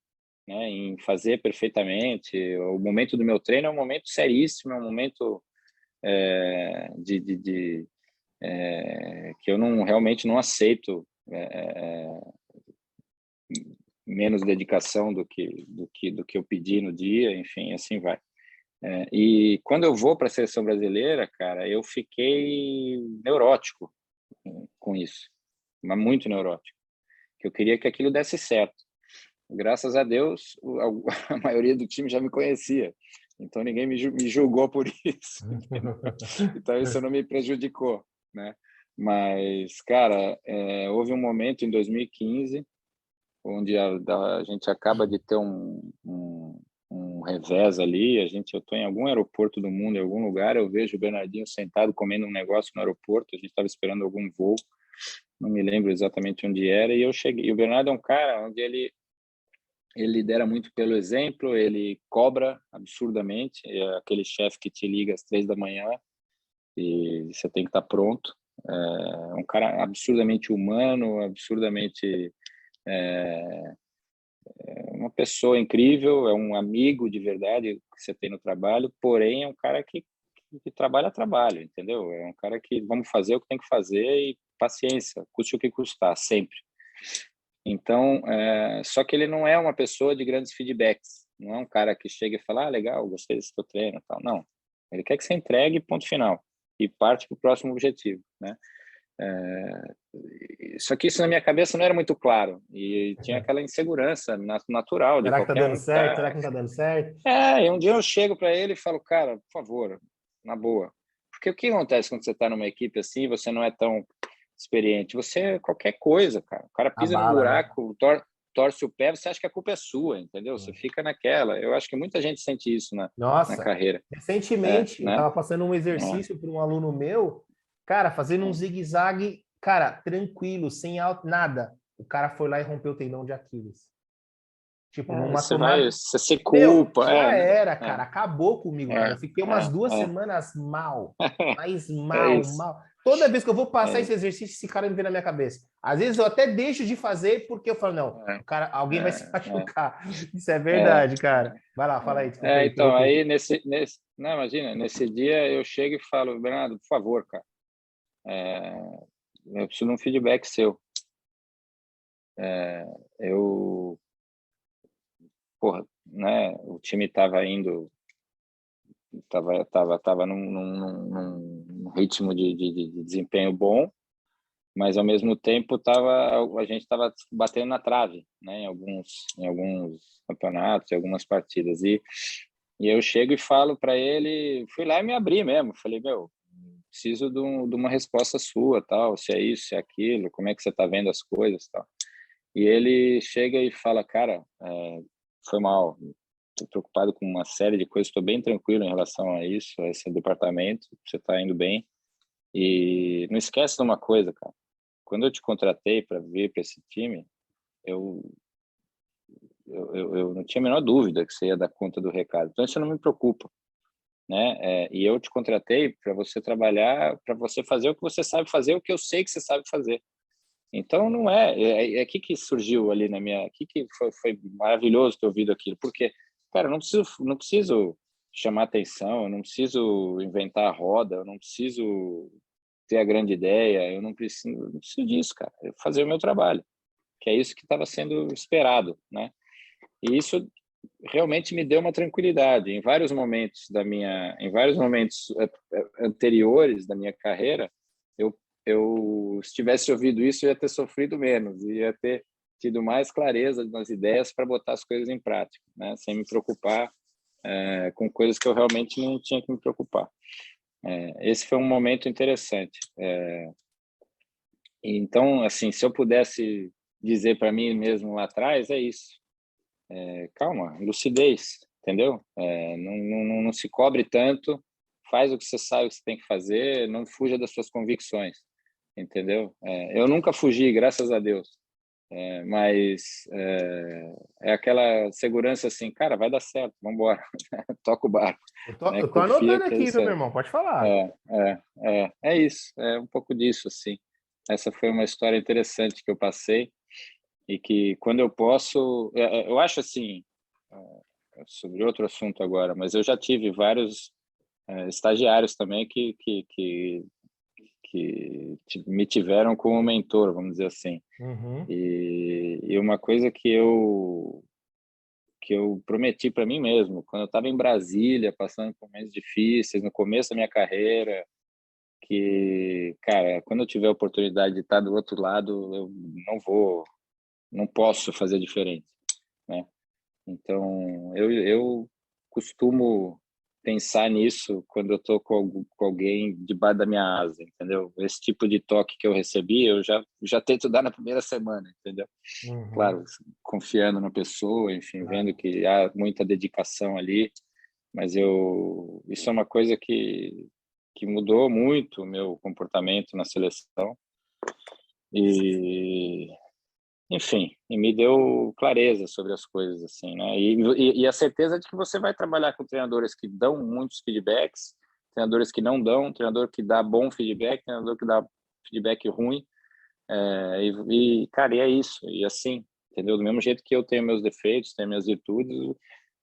né, em fazer perfeitamente. O momento do meu treino é um momento seríssimo, é um momento que eu realmente não aceito menos dedicação do que eu pedi no dia, enfim, assim vai. E quando eu vou para a seleção brasileira, cara, eu fiquei neurótico com isso, mas muito neurótico, que eu queria que aquilo desse certo. Graças a Deus, a maioria do time já me conhecia, então ninguém me julgou por isso, então isso não me prejudicou, né? Mas, cara, houve um momento em 2015 onde a gente acaba de ter um revés ali. Eu estou em algum aeroporto do mundo, em algum lugar, eu vejo o Bernardinho sentado comendo um negócio no aeroporto, a gente estava esperando algum voo, não me lembro exatamente onde era, e eu cheguei. E o Bernardo é um cara onde ele lidera muito pelo exemplo, ele cobra absurdamente, é aquele chefe que te liga às 3 da manhã e você tem que estar pronto. É um cara absurdamente humano, absurdamente uma pessoa incrível, é um amigo de verdade que você tem no trabalho, porém é um cara que trabalha a trabalho, entendeu? É um cara que vamos fazer o que tem que fazer e paciência, custe o que custar, sempre. Então, só que ele não é uma pessoa de grandes feedbacks, não é um cara que chega e fala, legal, gostei desse teu treino, tal. Não, ele quer que você entregue ponto final e parte para o próximo objetivo, né? Só que isso na minha cabeça não era muito claro e tinha aquela insegurança natural de Será que tá qualquer dando um que certo? Será está. que não tá dando certo? E um dia eu chego para ele e falo, cara, por favor, na boa. Porque o que acontece quando você está numa equipe assim, você não é tão experiente? Você é qualquer coisa, cara. O cara A pisa num bala, né? buraco, torce o pé, você acha que a culpa é sua, entendeu? Você fica naquela. Eu acho que muita gente sente isso na Nossa, carreira. recentemente eu Né? estava passando um exercício para um aluno meu, cara, fazendo um zigue-zague, cara, tranquilo, sem nada. O cara foi lá e rompeu o tendão de Aquiles. Tipo, numa tomada. Você se Meu, culpa. já era, É, cara. Acabou comigo, cara. é, Eu fiquei umas duas é, semanas mal. Mas é mal, isso. mal. Toda vez que eu vou passar É esse isso. exercício, esse cara me vem na minha cabeça. Às vezes eu até deixo de fazer porque eu falo, não, É, o cara, alguém vai se é, machucar. Isso é é, verdade, cara. Vai lá, fala aí, desculpa aí, então, interrompi. aí não, imagina, nesse dia eu chego e falo, Bernardo, por favor, cara, é, eu preciso de um feedback seu. Eu, porra, né, o time estava indo, tava num ritmo de desempenho bom, mas ao mesmo tempo a gente estava batendo na trave, né, em alguns campeonatos, em algumas partidas, e eu chego e falo para ele, fui lá e me abri mesmo, falei, meu, preciso de uma resposta sua, tal, se é isso, se é aquilo, como é que você está vendo as coisas, tal. E ele chega e fala, cara, foi mal, estou preocupado com uma série de coisas, estou bem tranquilo em relação a isso, a esse departamento, você está indo bem. E não esquece de uma coisa, cara, quando eu te contratei para vir para esse time, eu, eu não tinha a menor dúvida que você ia dar conta do recado, então isso não me preocupa, né? E eu te contratei para você trabalhar, para você fazer o que você sabe fazer, o que eu sei que você sabe fazer. Então não é aqui que surgiu ali na minha, aqui que foi maravilhoso ter ouvido aquilo, porque, cara, eu não preciso chamar atenção, eu não preciso inventar a roda, eu não preciso ter a grande ideia, eu não preciso disso, cara, eu fazer o meu trabalho, que é isso que estava sendo esperado, né? E isso realmente me deu uma tranquilidade em vários momentos anteriores da minha carreira, se tivesse ouvido isso, eu ia ter sofrido menos, ia ter tido mais clareza nas ideias para botar as coisas em prática, né? Sem me preocupar com coisas que eu realmente não tinha que me preocupar. Esse foi um momento interessante. Então, assim, se eu pudesse dizer para mim mesmo lá atrás, é isso. Calma, lucidez, entendeu? Não se cobre tanto, faz o que você sabe que você tem que fazer, não fuja das suas convicções, entendeu? Eu nunca fugi, graças a Deus, mas é aquela segurança assim, cara, vai dar certo, vamos embora, toca o barco, Eu tô, né? eu tô Confia anotando que é aqui, isso viu, meu aí. irmão? Pode falar. É isso, é um pouco disso, assim. Essa foi uma história interessante que eu passei e que quando eu posso, eu acho assim, sobre outro assunto agora, mas eu já tive vários estagiários também que me tiveram como mentor, vamos dizer assim. Uhum. E uma coisa que eu prometi para mim mesmo, quando eu estava em Brasília, passando por momentos difíceis, no começo da minha carreira, que, cara, quando eu tiver a oportunidade de estar do outro lado, eu não posso fazer diferente, né? Então, eu costumo pensar nisso quando eu estou com alguém debaixo da minha asa, entendeu? Esse tipo de toque que eu recebi, eu já tento dar na primeira semana, entendeu? Uhum. Claro, confiando na pessoa, enfim, Claro. vendo que há muita dedicação ali, mas isso é uma coisa que mudou muito o meu comportamento na seleção e enfim, e me deu clareza sobre as coisas, assim, né? E a certeza de que você vai trabalhar com treinadores que dão muitos feedbacks, treinadores que não dão, treinador que dá bom feedback, treinador que dá feedback ruim, cara, e é isso, e assim, entendeu? Do mesmo jeito que eu tenho meus defeitos, tenho minhas virtudes,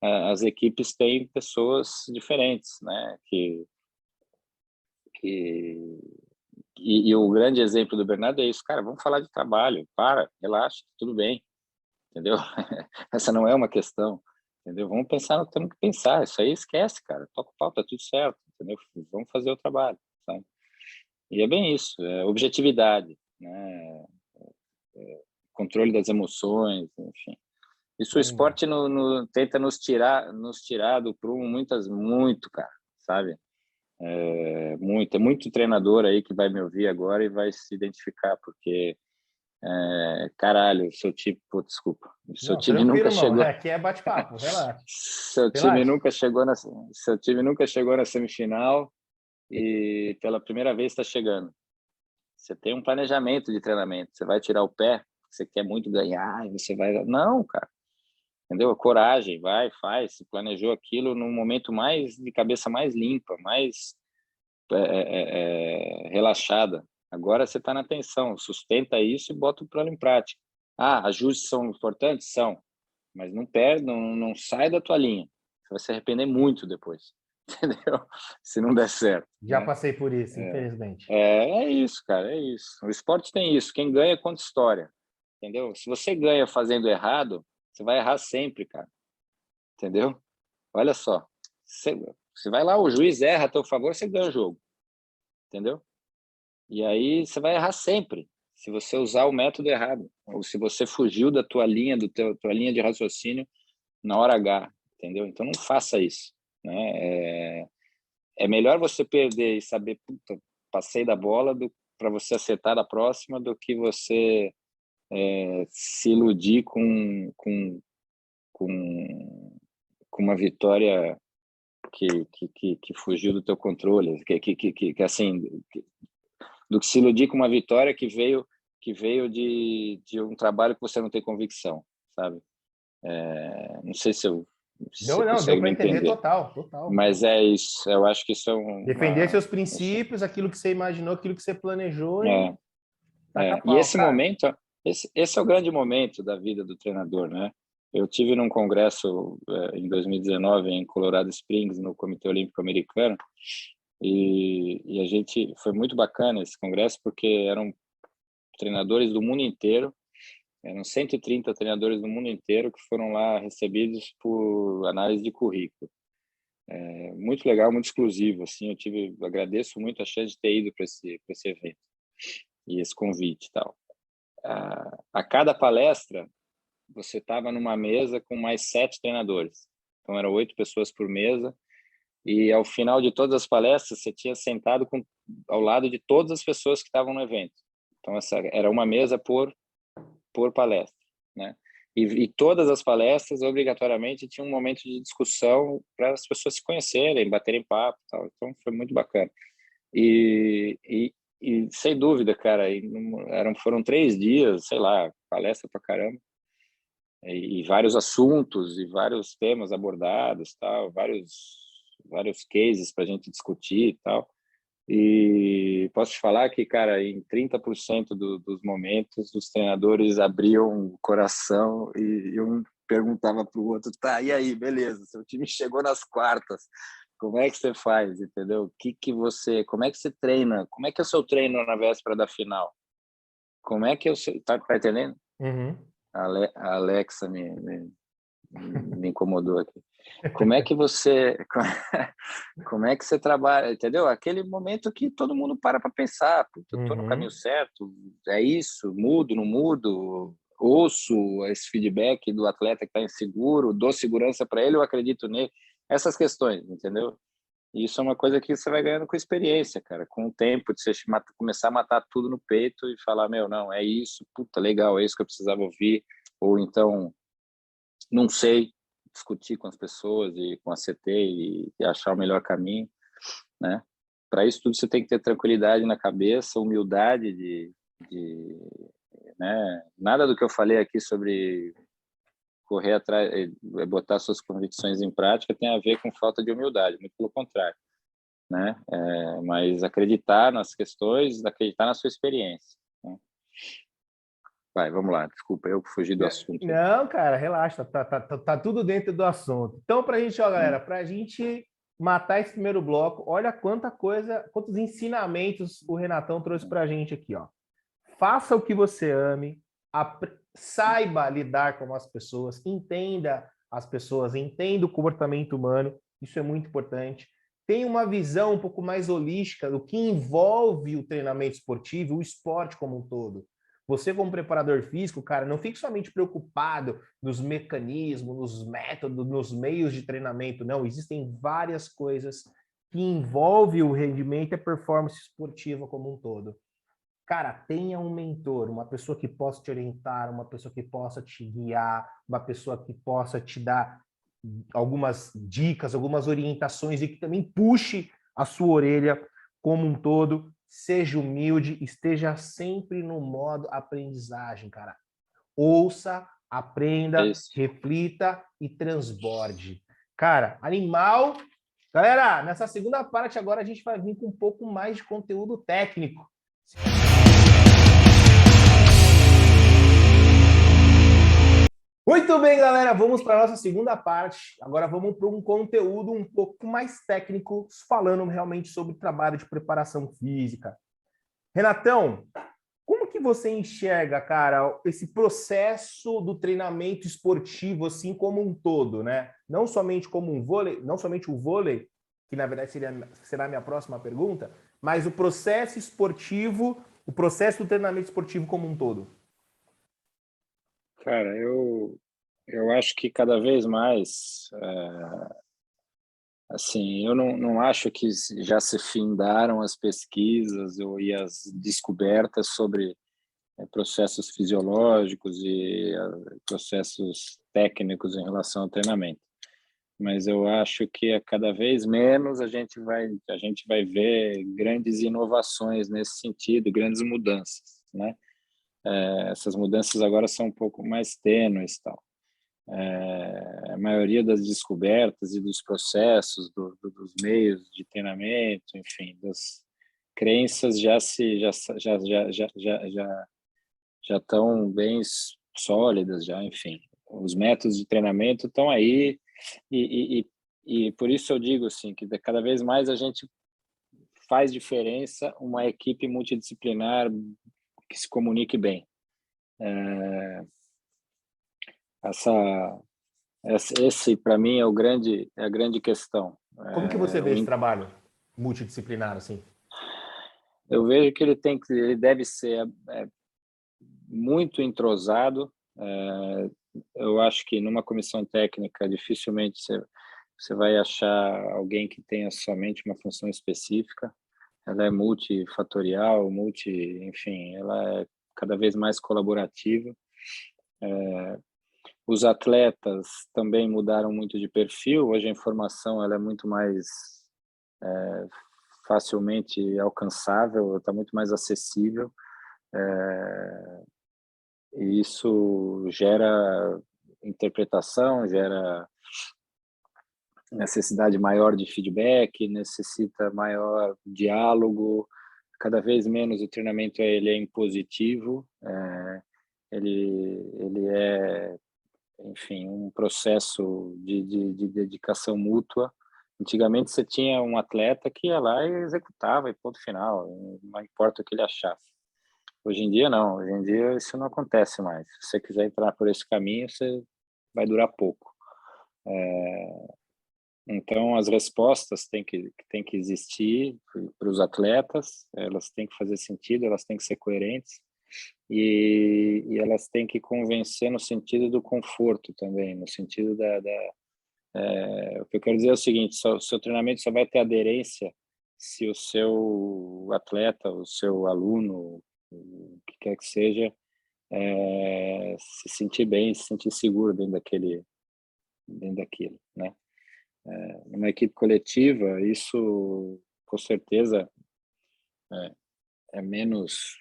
as equipes têm pessoas diferentes, né? Que e o grande exemplo do Bernardo é isso, cara, vamos falar de trabalho, relaxa, tudo bem, entendeu? Essa não é uma questão, entendeu? Vamos pensar no que temos que pensar, isso aí esquece, cara, toca o pau, tá tudo certo, entendeu? Vamos fazer o trabalho, sabe? E é bem isso, objetividade, né? Controle das emoções, enfim. Isso o Animal. esporte tenta nos tirar do prumo muito, cara, sabe? É muito treinador aí que vai me ouvir agora e vai se identificar, porque Caralho, seu time, pô, desculpa, seu Não, time tranquilo, nunca irmão. chegou, Aqui é bate-papo, relaxa. seu time Relaxa. nunca chegou na, seu time nunca chegou na semifinal e pela primeira vez está chegando. Você tem um planejamento de treinamento, você vai tirar o pé, você quer muito ganhar, e você vai, não, cara, entendeu? Coragem, vai, faz, se planejou aquilo no momento mais de cabeça mais limpa, mais relaxada. Agora você está na tensão, sustenta isso e bota o plano em prática. Ajustes são importantes? São, mas não perde, não sai da tua linha. Você vai se arrepender muito depois, entendeu? Se não der certo, Já né? passei por isso, infelizmente. É isso, cara, é isso. O esporte tem isso. Quem ganha conta história, entendeu? Se você ganha fazendo errado, você vai errar sempre, cara, entendeu? Olha só, você vai lá, o juiz erra a teu favor, você ganha o jogo, entendeu? E aí você vai errar sempre, se você usar o método errado, ou se você fugiu da tua linha, tua linha de raciocínio na hora H, entendeu? Então não faça isso, né? É melhor você perder e saber, puta, passei da bola, para você acertar da próxima, do que você se iludir com, com uma vitória que fugiu do teu controle, que assim, do que se iludir com uma vitória que veio de um trabalho que você não tem convicção, sabe? Não sei se você Não, deu consegue para me entender entender, total, total. mas é isso. Eu acho que isso é Defender uma seus princípios, aquilo que você imaginou, aquilo que você planejou é, e tacar E pau, esse cara. momento, esse é o grande momento da vida do treinador, né? Eu tive num congresso em 2019 em Colorado Springs, no Comitê Olímpico Americano, e a gente foi muito bacana esse congresso porque eram treinadores do mundo inteiro, eram 130 treinadores do mundo inteiro que foram lá recebidos por análise de currículo. Muito legal, muito exclusivo, assim. Agradeço muito a chance de ter ido para esse evento e esse convite e tal. A cada palestra você estava numa mesa com mais 7 treinadores, então eram 8 pessoas por mesa, e ao final de todas as palestras você tinha sentado ao lado de todas as pessoas que estavam no evento. Então essa era uma mesa por palestra, né? E todas as palestras obrigatoriamente tinha um momento de discussão para as pessoas se conhecerem, baterem papo, tal. Então foi muito bacana. E sem dúvida, cara, foram 3 dias, sei lá, palestra pra caramba, e vários assuntos e vários temas abordados, tal, vários cases para a gente discutir e tal. E posso te falar que, cara, em 30% dos momentos, os treinadores abriam o coração e um perguntava para o outro, tá, e aí, beleza, seu time chegou nas quartas, como é que você faz, entendeu? Como é que você treina? Como é que é o seu treino na véspera da final? Como é que eu tá entendendo? Uhum. A Alexa me incomodou aqui. Como é que você como é que você trabalha, entendeu? Aquele momento que todo mundo para pensar, puta, eu tô no caminho certo, é isso, mudo, não mudo, ouço esse feedback do atleta que está inseguro, dou segurança para ele, eu acredito nele, essas questões, entendeu? E isso é uma coisa que você vai ganhando com experiência, cara, com o tempo de você começar a matar tudo no peito e falar, meu, não, é isso, puta, legal, é isso que eu precisava ouvir, ou então, não sei, discutir com as pessoas e com a CT e achar o melhor caminho, né? Para isso tudo você tem que ter tranquilidade na cabeça, humildade de né? Nada do que eu falei aqui sobre correr atrás, botar suas convicções em prática tem a ver com falta de humildade, muito pelo contrário, né? Mas acreditar nas questões, acreditar na sua experiência, né? Vai, vamos lá, desculpa, eu que fugi do assunto. Não, cara, relaxa, tá tudo dentro do assunto. Então, pra gente, ó, galera, pra gente matar esse primeiro bloco, olha quanta coisa, quantos ensinamentos o Renatão trouxe pra gente aqui, ó. Faça o que você ame, saiba lidar com as pessoas, entenda as pessoas, entenda o comportamento humano, isso é muito importante. Tenha uma visão um pouco mais holística do que envolve o treinamento esportivo, o esporte como um todo. Você, como preparador físico, cara, não fique somente preocupado nos mecanismos, nos métodos, nos meios de treinamento, não. Existem várias coisas que envolvem o rendimento e a performance esportiva como um todo. cara, tenha um mentor, uma pessoa que possa te orientar, uma pessoa que possa te guiar, uma pessoa que possa te dar algumas dicas, algumas orientações e que também puxe a sua orelha como um todo. Seja humilde, esteja sempre no modo aprendizagem, cara. Ouça, É aprenda, isso. reflita e transborde. Cara, animal. Galera, nessa segunda parte agora a gente vai vir com um pouco mais de conteúdo técnico. Muito bem, galera, vamos para a nossa segunda parte. Agora vamos para um conteúdo um pouco mais técnico, falando realmente sobre trabalho de preparação física. Renatão, como que você enxerga, cara, esse processo do treinamento esportivo assim como um todo, né? Não somente como um vôlei, não somente o vôlei, que na verdade será a minha próxima pergunta, mas o processo esportivo, o processo do treinamento esportivo como um todo. Cara, eu acho que cada vez mais, assim, eu não acho que já se findaram as pesquisas e as descobertas sobre processos fisiológicos e processos técnicos em relação ao treinamento. Mas eu acho que a cada vez menos a gente vai ver grandes inovações nesse sentido, grandes mudanças, né? Essas mudanças agora são um pouco mais tênues, tal. A maioria das descobertas e dos processos dos meios de treinamento, enfim, das crenças já estão bem sólidas, já, enfim. Os métodos de treinamento estão aí e por isso eu digo assim que cada vez mais a gente faz diferença uma equipe multidisciplinar que se comunique bem. Esse para mim é a grande questão. Como que você vê esse trabalho multidisciplinar assim? Eu vejo que ele deve ser muito entrosado. Eu acho que numa comissão técnica dificilmente você vai achar alguém que tenha somente uma função específica. Ela é multifatorial, enfim, ela é cada vez mais colaborativa. Os atletas também mudaram muito de perfil. Hoje a informação ela é muito mais facilmente alcançável, está muito mais acessível. E isso gera interpretação, gera necessidade maior de feedback, necessita maior diálogo. Cada vez menos o treinamento ele é impositivo, ele é, enfim, um processo de dedicação mútua. Antigamente você tinha um atleta que ia lá e executava e ponto final, não importa o que ele achasse. Hoje em dia não, hoje em dia isso não acontece mais. Se você quiser entrar por esse caminho, você vai durar pouco. Então as respostas têm que existir para os atletas, elas têm que fazer sentido, elas têm que ser coerentes e elas têm que convencer no sentido do conforto também, no sentido o que eu quero dizer é o seguinte: o seu treinamento só vai ter aderência se o seu atleta, o seu aluno, o que quer que seja, se sentir bem, se sentir seguro dentro daquilo, né? Numa equipe coletiva, isso com certeza é menos,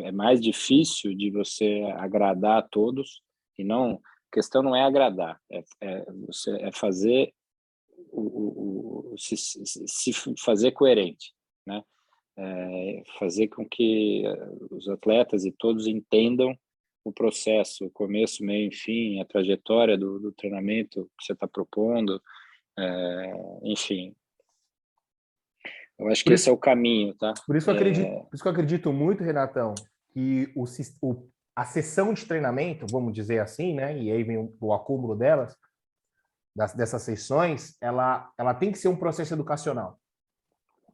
é mais difícil de você agradar a todos e não, a questão não é agradar, é fazer se fazer coerente, né? Fazer com que os atletas e todos entendam o processo, o começo, meio e fim, a trajetória do treinamento que você está propondo, enfim. Eu acho que esse é o caminho, tá? Por isso que eu acredito muito, Renatão, que a sessão de treinamento, vamos dizer assim, né? E aí vem o acúmulo delas, dessas sessões, ela tem que ser um processo educacional.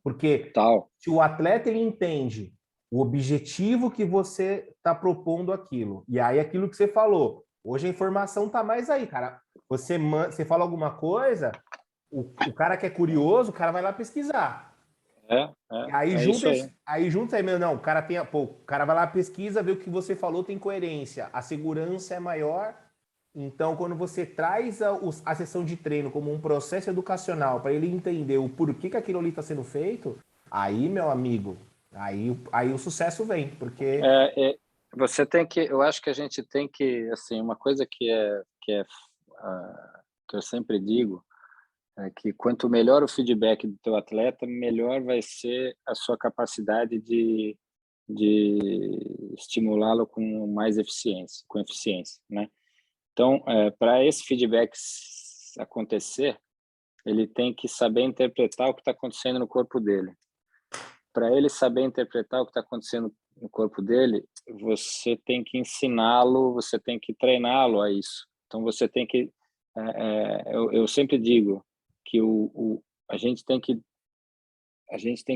Porque se o atleta ele entende o objetivo que você está propondo aquilo, e aí aquilo que você falou, hoje a informação está mais aí, cara. Você fala alguma coisa, o cara que é curioso, o cara vai lá pesquisar. Aí isso aí. junta aí, meu, não, o cara tem, pô, o cara vai lá, pesquisa, vê o que você falou, tem coerência, a segurança é maior, então quando você traz a sessão de treino como um processo educacional para ele entender o porquê que aquilo ali está sendo feito, aí, meu amigo, aí o sucesso vem, porque... Você tem que, eu acho que a gente tem que, assim, uma coisa que eu sempre digo, é que quanto melhor o feedback do teu atleta, melhor vai ser a sua capacidade de estimulá-lo com mais eficiência, com eficiência, né? Então, para esse feedback acontecer, ele tem que saber interpretar o que está acontecendo no corpo dele. Para ele saber interpretar o que está acontecendo no corpo dele, você tem que ensiná-lo, você tem que treiná-lo a isso. Então, você tem que... eu sempre digo que a gente tem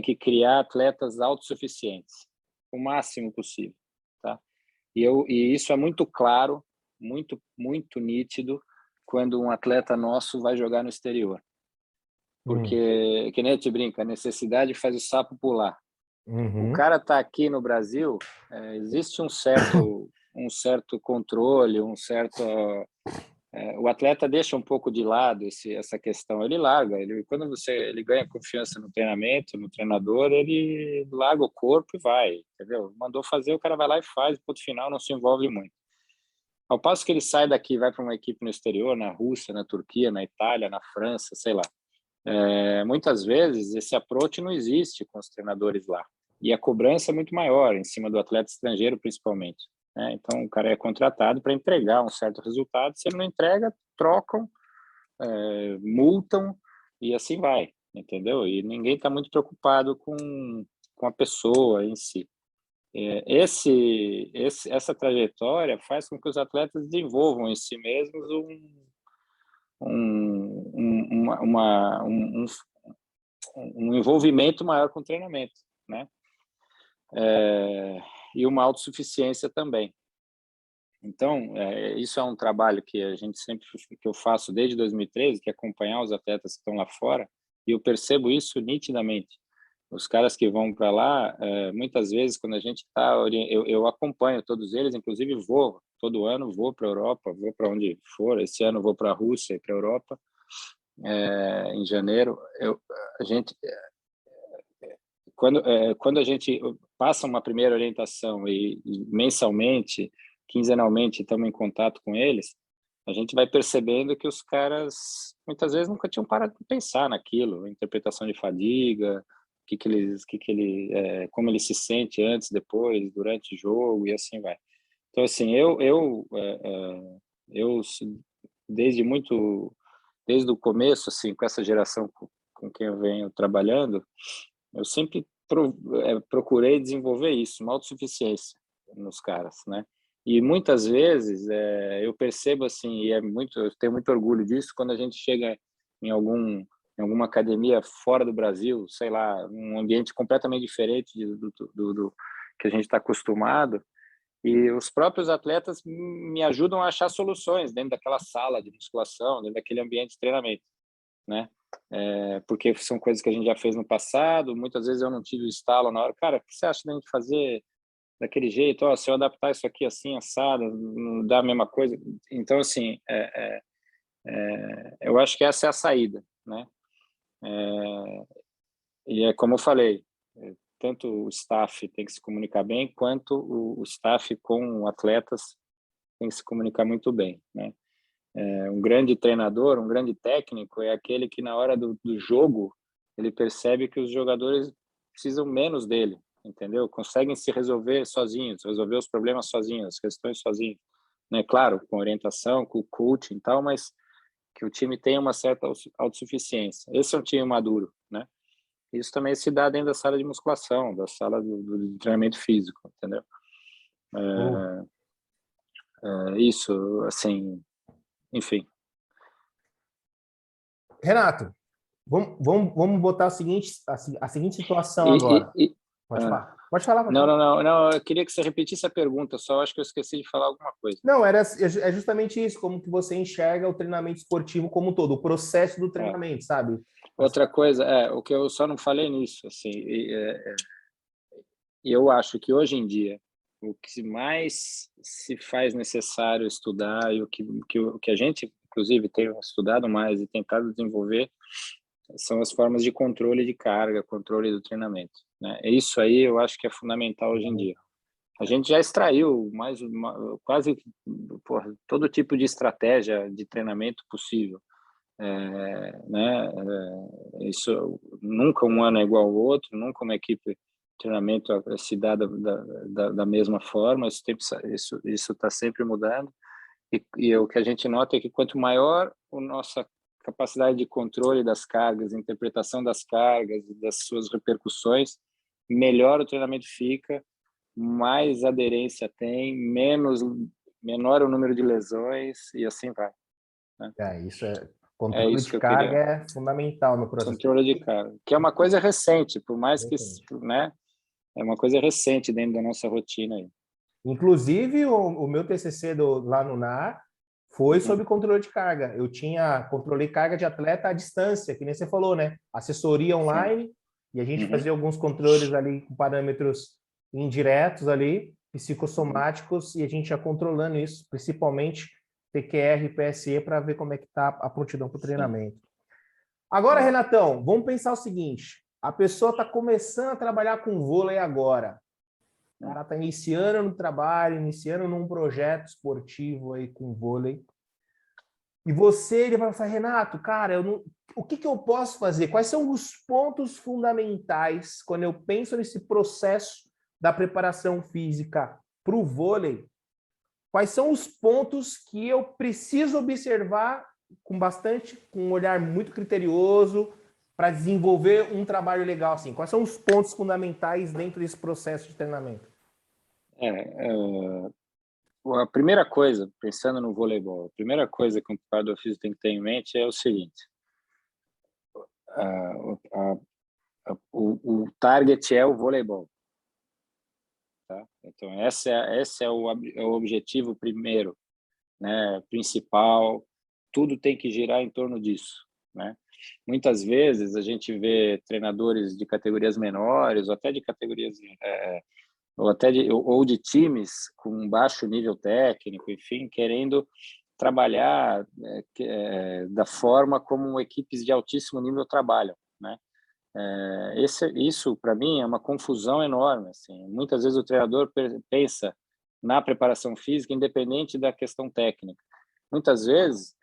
que criar atletas autossuficientes, o máximo possível, tá? E isso é muito claro, muito, muito nítido, quando um atleta nosso vai jogar no exterior. Porque, que nem eu te brinco, a necessidade faz o sapo pular. O cara tá aqui no Brasil, existe um certo controle, o atleta deixa um pouco de lado essa questão, ele larga, quando ele ganha confiança no treinamento, no treinador, ele larga o corpo e vai, entendeu? Mandou fazer, o cara vai lá e faz, ponto final, não se envolve muito. Ao passo que ele sai daqui, vai para uma equipe no exterior, na Rússia, na Turquia, na Itália, na França, sei lá. Muitas vezes esse approach não existe com os treinadores lá. E a cobrança é muito maior, em cima do atleta estrangeiro, principalmente. Né? Então, o cara é contratado para entregar um certo resultado. Se ele não entrega, trocam, multam e assim vai, entendeu? E ninguém está muito preocupado com a pessoa em si. Essa trajetória faz com que os atletas desenvolvam em si mesmos um envolvimento maior com o treinamento, né? E uma autossuficiência também. Então, isso é um trabalho que que eu faço desde 2013, que é acompanhar os atletas que estão lá fora, e eu percebo isso nitidamente. Os caras que vão para lá, muitas vezes, quando a gente está... Eu acompanho todos eles, inclusive todo ano vou para a Europa, vou para onde for. Esse ano vou para a Rússia e para a Europa, em janeiro. Quando a gente passa uma primeira orientação e mensalmente, quinzenalmente, estamos em contato com eles, a gente vai percebendo que os caras muitas vezes nunca tinham parado de pensar naquilo, interpretação de fadiga, como ele se sente antes, depois, durante o jogo e assim vai. Então, assim, eu desde o começo, assim, com essa geração com quem eu venho trabalhando, eu sempre procurei desenvolver isso, uma autossuficiência nos caras, né? E muitas vezes eu percebo assim, eu tenho muito orgulho disso quando a gente chega em alguma academia fora do Brasil, sei lá, um ambiente completamente diferente do que a gente está acostumado, e os próprios atletas me ajudam a achar soluções dentro daquela sala de musculação, dentro daquele ambiente de treinamento, né? Porque são coisas que a gente já fez no passado, muitas vezes eu não tive o estalo na hora, cara, o que você acha da gente fazer daquele jeito? Se eu adaptar isso aqui assim, assado, não dá a mesma coisa. Então, assim, eu acho que essa é a saída, né? E como eu falei, tanto o staff tem que se comunicar bem, quanto o staff com atletas tem que se comunicar muito bem, né? Um grande treinador, um grande técnico é aquele que na hora do jogo ele percebe que os jogadores precisam menos dele, entendeu? Conseguem se resolver sozinhos, resolver os problemas sozinhos, as questões sozinhos, né? Claro, com orientação, com coaching e tal, mas que o time tenha uma certa autossuficiência. Esse é um time maduro, né? Isso também se dá dentro da sala de musculação, da sala do treinamento físico, entendeu? Isso, assim, enfim. Renato, vamos botar a seguinte situação agora. Pode falar. Pode falar. Não, eu queria que você repetisse a pergunta, só acho que eu esqueci de falar alguma coisa. Não, é justamente isso, como que você enxerga o treinamento esportivo como um todo, o processo do treinamento, sabe? Outra coisa, o que eu só não falei nisso, assim, e eu acho que hoje em dia o que mais se faz necessário estudar e o que a gente, inclusive, tem estudado mais e tentado desenvolver são as formas de controle de carga, controle do treinamento, né? Isso aí eu acho que é fundamental hoje em dia. A gente já extraiu quase todo tipo de estratégia de treinamento possível, né? Isso nunca um ano é igual ao outro, nunca uma equipe de treinamento se dá da mesma forma. Isso está sempre mudando e o que a gente nota é que quanto maior a nossa capacidade de controle das cargas, interpretação das cargas, das suas repercussões, melhor o treinamento fica, mais aderência tem, menor o número de lesões e assim vai, né? Isso é É controle isso de que eu carga queria. é fundamental no processo. Controle de carga, que é uma coisa recente, por mais que, né, é uma coisa recente dentro da nossa rotina aí. Inclusive, o meu TCC lá no NAR foi sobre controle de carga. Eu controlei carga de atleta à distância, que nem você falou, né? Assessoria online, e a gente fazia alguns controles ali com parâmetros indiretos ali, psicossomáticos, e a gente ia controlando isso, principalmente TQR e PSE, para ver como é que está a prontidão para o treinamento. Agora, Renatão, vamos pensar o seguinte: a pessoa está começando a trabalhar com vôlei agora. O cara está iniciando no trabalho, iniciando num projeto esportivo aí com vôlei. E ele vai falar, Renato, cara, o que eu posso fazer? Quais são os pontos fundamentais quando eu penso nesse processo da preparação física para o vôlei? Quais são os pontos que eu preciso observar com um olhar muito criterioso para desenvolver um trabalho legal assim? Quais são os pontos fundamentais dentro desse processo de treinamento? A primeira coisa, pensando no voleibol, a primeira coisa que um preparador físico tem que ter em mente é o seguinte: o target é o voleibol, tá? Então esse é o objetivo primeiro, né? Principal. Tudo tem que girar em torno disso, né? Muitas vezes a gente vê treinadores de categorias menores, ou até de categorias ou de times com baixo nível técnico, enfim, querendo trabalhar da forma como equipes de altíssimo nível trabalham, né? Isso para mim é uma confusão enorme, assim. Muitas vezes o treinador pensa na preparação física independente da questão técnica. Muitas vezes,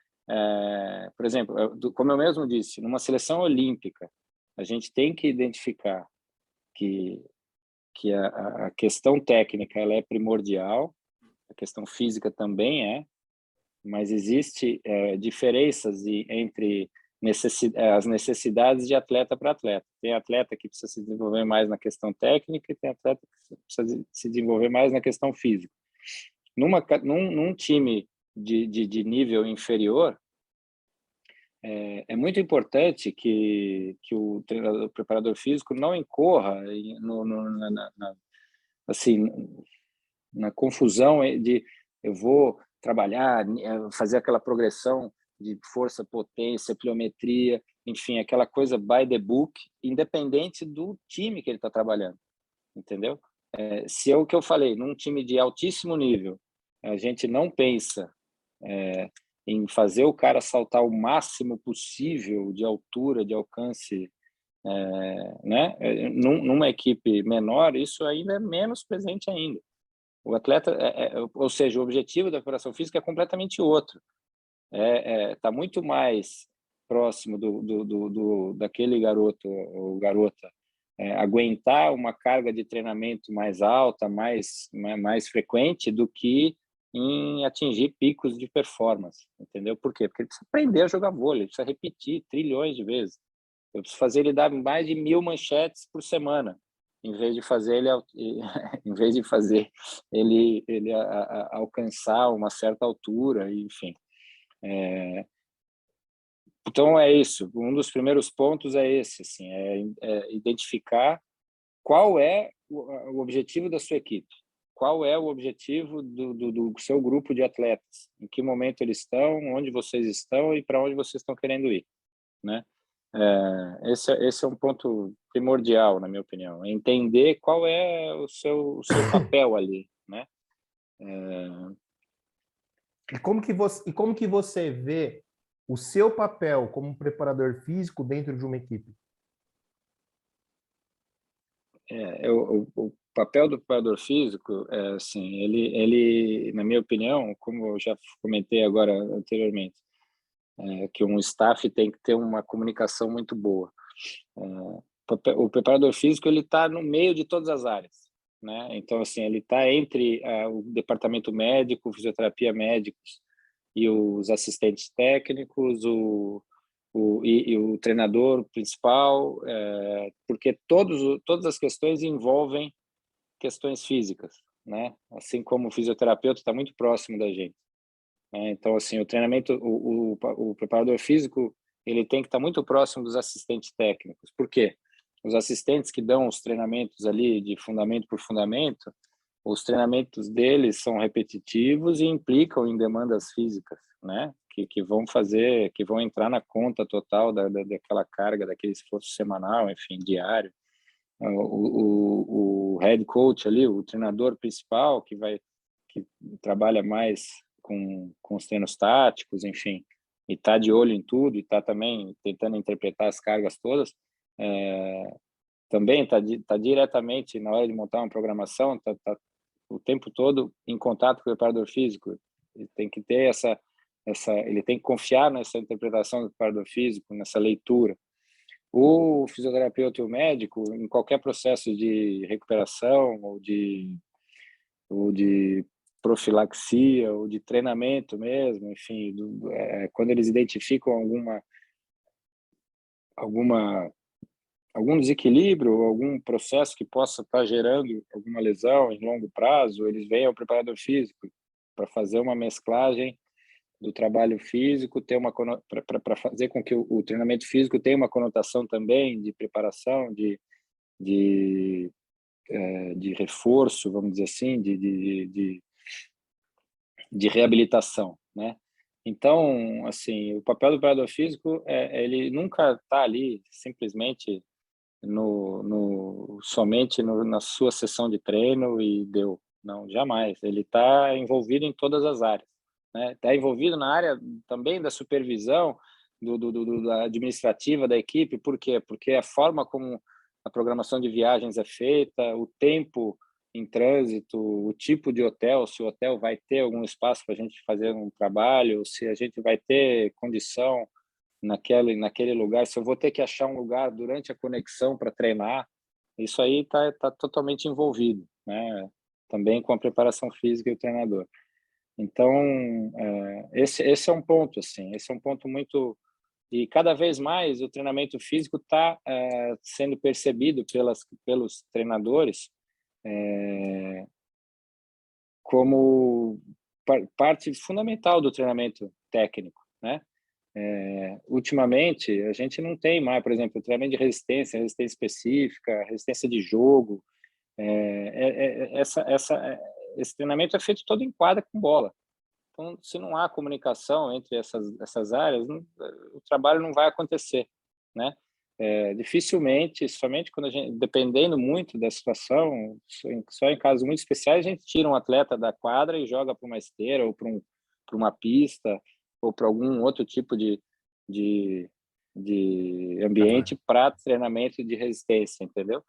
por exemplo, como eu mesmo disse, numa seleção olímpica, a gente tem que identificar que a questão técnica ela é primordial, a questão física também mas existe diferenças entre as necessidades de atleta para atleta. Tem atleta que precisa se desenvolver mais na questão técnica e tem atleta que precisa se desenvolver mais na questão física. Num time de nível inferior, é muito importante que o preparador físico não incorra assim, na confusão de eu vou trabalhar, fazer aquela progressão de força, potência, pliometria, enfim, aquela coisa by the book, independente do time que ele está trabalhando, entendeu? Se é o que eu falei, num time de altíssimo nível, a gente não pensa em fazer o cara saltar o máximo possível de altura, de alcance, né? Numa equipe menor, isso ainda é menos presente ainda. O atleta, ou seja, o objetivo da preparação física é completamente outro. Tá muito mais próximo daquele garoto ou garota aguentar uma carga de treinamento mais alta, mais frequente, do que em atingir picos de performance, entendeu? Por quê? Porque ele precisa aprender a jogar vôlei, ele precisa repetir trilhões de vezes. Eu preciso fazer ele dar mais de 1.000 manchetes por semana, em vez de fazer ele alcançar uma certa altura, enfim. Então é isso. Um dos primeiros pontos é esse, assim, identificar qual é o objetivo da sua equipe, qual é o objetivo do seu grupo de atletas, em que momento eles estão, onde vocês estão e para onde vocês estão querendo ir, né? Esse é um ponto primordial, na minha opinião. Entender qual é o seu papel ali, né? E como que você vê o seu papel como preparador físico dentro de uma equipe? O papel do preparador físico é assim, ele, na minha opinião, como eu já comentei agora anteriormente, que um staff tem que ter uma comunicação muito boa. O preparador físico ele está no meio de todas as áreas, né? Então assim ele está entre o departamento médico, fisioterapia médicos e os assistentes técnicos, e o treinador principal, porque todas as questões envolvem questões físicas, né? Assim como o fisioterapeuta está muito próximo da gente, né? Então, assim, o treinamento, o preparador físico, ele tem que estar muito próximo dos assistentes técnicos. Por quê? Os assistentes que dão os treinamentos ali de fundamento por fundamento, os treinamentos deles são repetitivos e implicam em demandas físicas, né? Que vão entrar na conta total daquela carga, daquele esforço semanal, enfim, diário. O head coach ali, o treinador principal, que trabalha mais com os treinos táticos, enfim, e está de olho em tudo, e está também tentando interpretar as cargas todas, também está diretamente, na hora de montar uma programação, está o tempo todo em contato com o preparador físico. Ele tem que ter ele tem que confiar nessa interpretação do preparador físico, nessa leitura. O fisioterapeuta e o médico, em qualquer processo de recuperação ou de profilaxia ou de treinamento mesmo, enfim, quando eles identificam algum desequilíbrio, algum processo que possa estar gerando alguma lesão em longo prazo, eles vêm ao preparador físico para fazer uma mesclagem do trabalho físico, para fazer com que o treinamento físico tenha uma conotação também de preparação, de reforço, vamos dizer assim, de reabilitação, né? Então, assim, o papel do preparador físico ele nunca está ali simplesmente somente na sua sessão de treino e deu. Não, jamais. Ele está envolvido em todas as áreas, né? Está envolvido na área também da supervisão da administrativa da equipe. Por quê? Porque a forma como a programação de viagens é feita, o tempo em trânsito, o tipo de hotel, se o hotel vai ter algum espaço para a gente fazer um trabalho, se a gente vai ter condição naquele lugar, se eu vou ter que achar um lugar durante a conexão para treinar, isso aí está totalmente envolvido, né? Também com a preparação física e o treinador. Então, esse é um ponto, assim, esse é um ponto muito... E cada vez mais o treinamento físico está sendo percebido pelos treinadores como parte fundamental do treinamento técnico, né? Ultimamente, a gente não tem mais, por exemplo, treinamento de resistência específica, resistência de jogo. Esse treinamento é feito todo em quadra com bola. Então, se não há comunicação entre essas áreas, o trabalho não vai acontecer, né? Dificilmente, somente quando a gente, dependendo muito da situação, só em casos muito especiais, a gente tira um atleta da quadra e joga para uma esteira ou para uma pista ou para algum outro tipo de ambiente para treinamento de resistência, entendeu?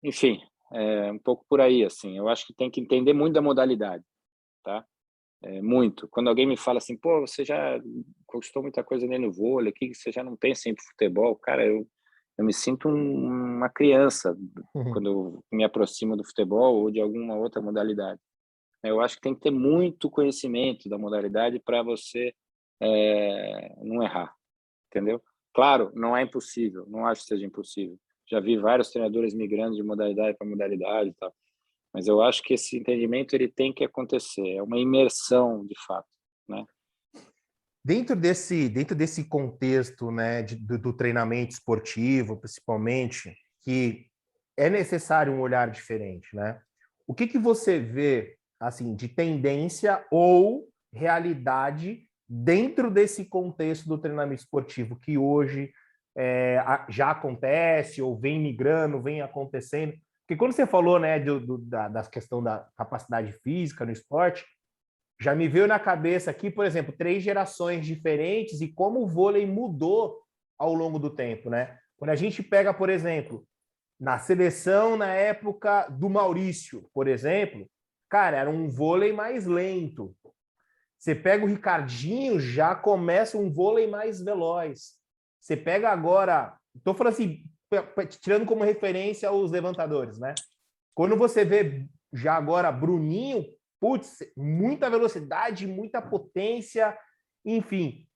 Enfim, um pouco por aí, assim. Eu acho que tem que entender muito da modalidade, tá? Muito. Quando alguém me fala assim, pô, você já conquistou muita coisa nem no vôlei, aqui você já não pensa em futebol, cara, eu me sinto uma criança quando eu me aproximo do futebol ou de alguma outra modalidade. Eu acho que tem que ter muito conhecimento da modalidade para você não errar, entendeu? Claro, não é impossível, não acho que seja impossível. Já vi vários treinadores migrando de modalidade para modalidade e tal. Mas eu acho que esse entendimento ele tem que acontecer, é uma imersão de fato, né? Dentro desse contexto, né, do treinamento esportivo, principalmente, que é necessário um olhar diferente, né? O que você vê, assim, de tendência ou realidade dentro desse contexto do treinamento esportivo que hoje já acontece ou vem migrando, vem acontecendo. Porque quando você falou, né, da questão da capacidade física no esporte, já me veio na cabeça aqui, por exemplo, 3 gerações diferentes e como o vôlei mudou ao longo do tempo, né? Quando a gente pega, por exemplo, na seleção na época do Maurício, por exemplo, cara, era um vôlei mais lento. Você pega o Ricardinho, já começa um vôlei mais veloz. Você pega agora, estou falando assim, tirando como referência os levantadores, né? Quando você vê já agora Bruninho, putz, muita velocidade, muita potência, enfim.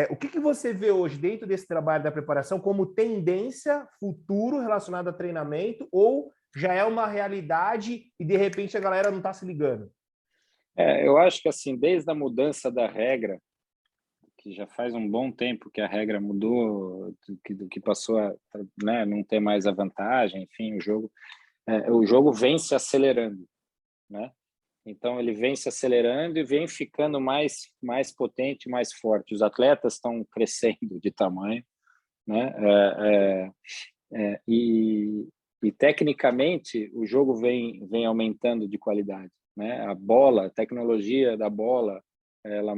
O que você vê hoje dentro desse trabalho da preparação como tendência futuro relacionada a treinamento ou já é uma realidade e de repente a galera não está se ligando? Eu acho que assim, desde a mudança da regra, que já faz um bom tempo que a regra mudou, do que passou a, né, não ter mais a vantagem, enfim, o jogo vem se acelerando, né? Então ele vem se acelerando e vem ficando mais potente, mais forte. Os atletas estão crescendo de tamanho, né? E tecnicamente o jogo vem aumentando de qualidade, né? A tecnologia da bola, ela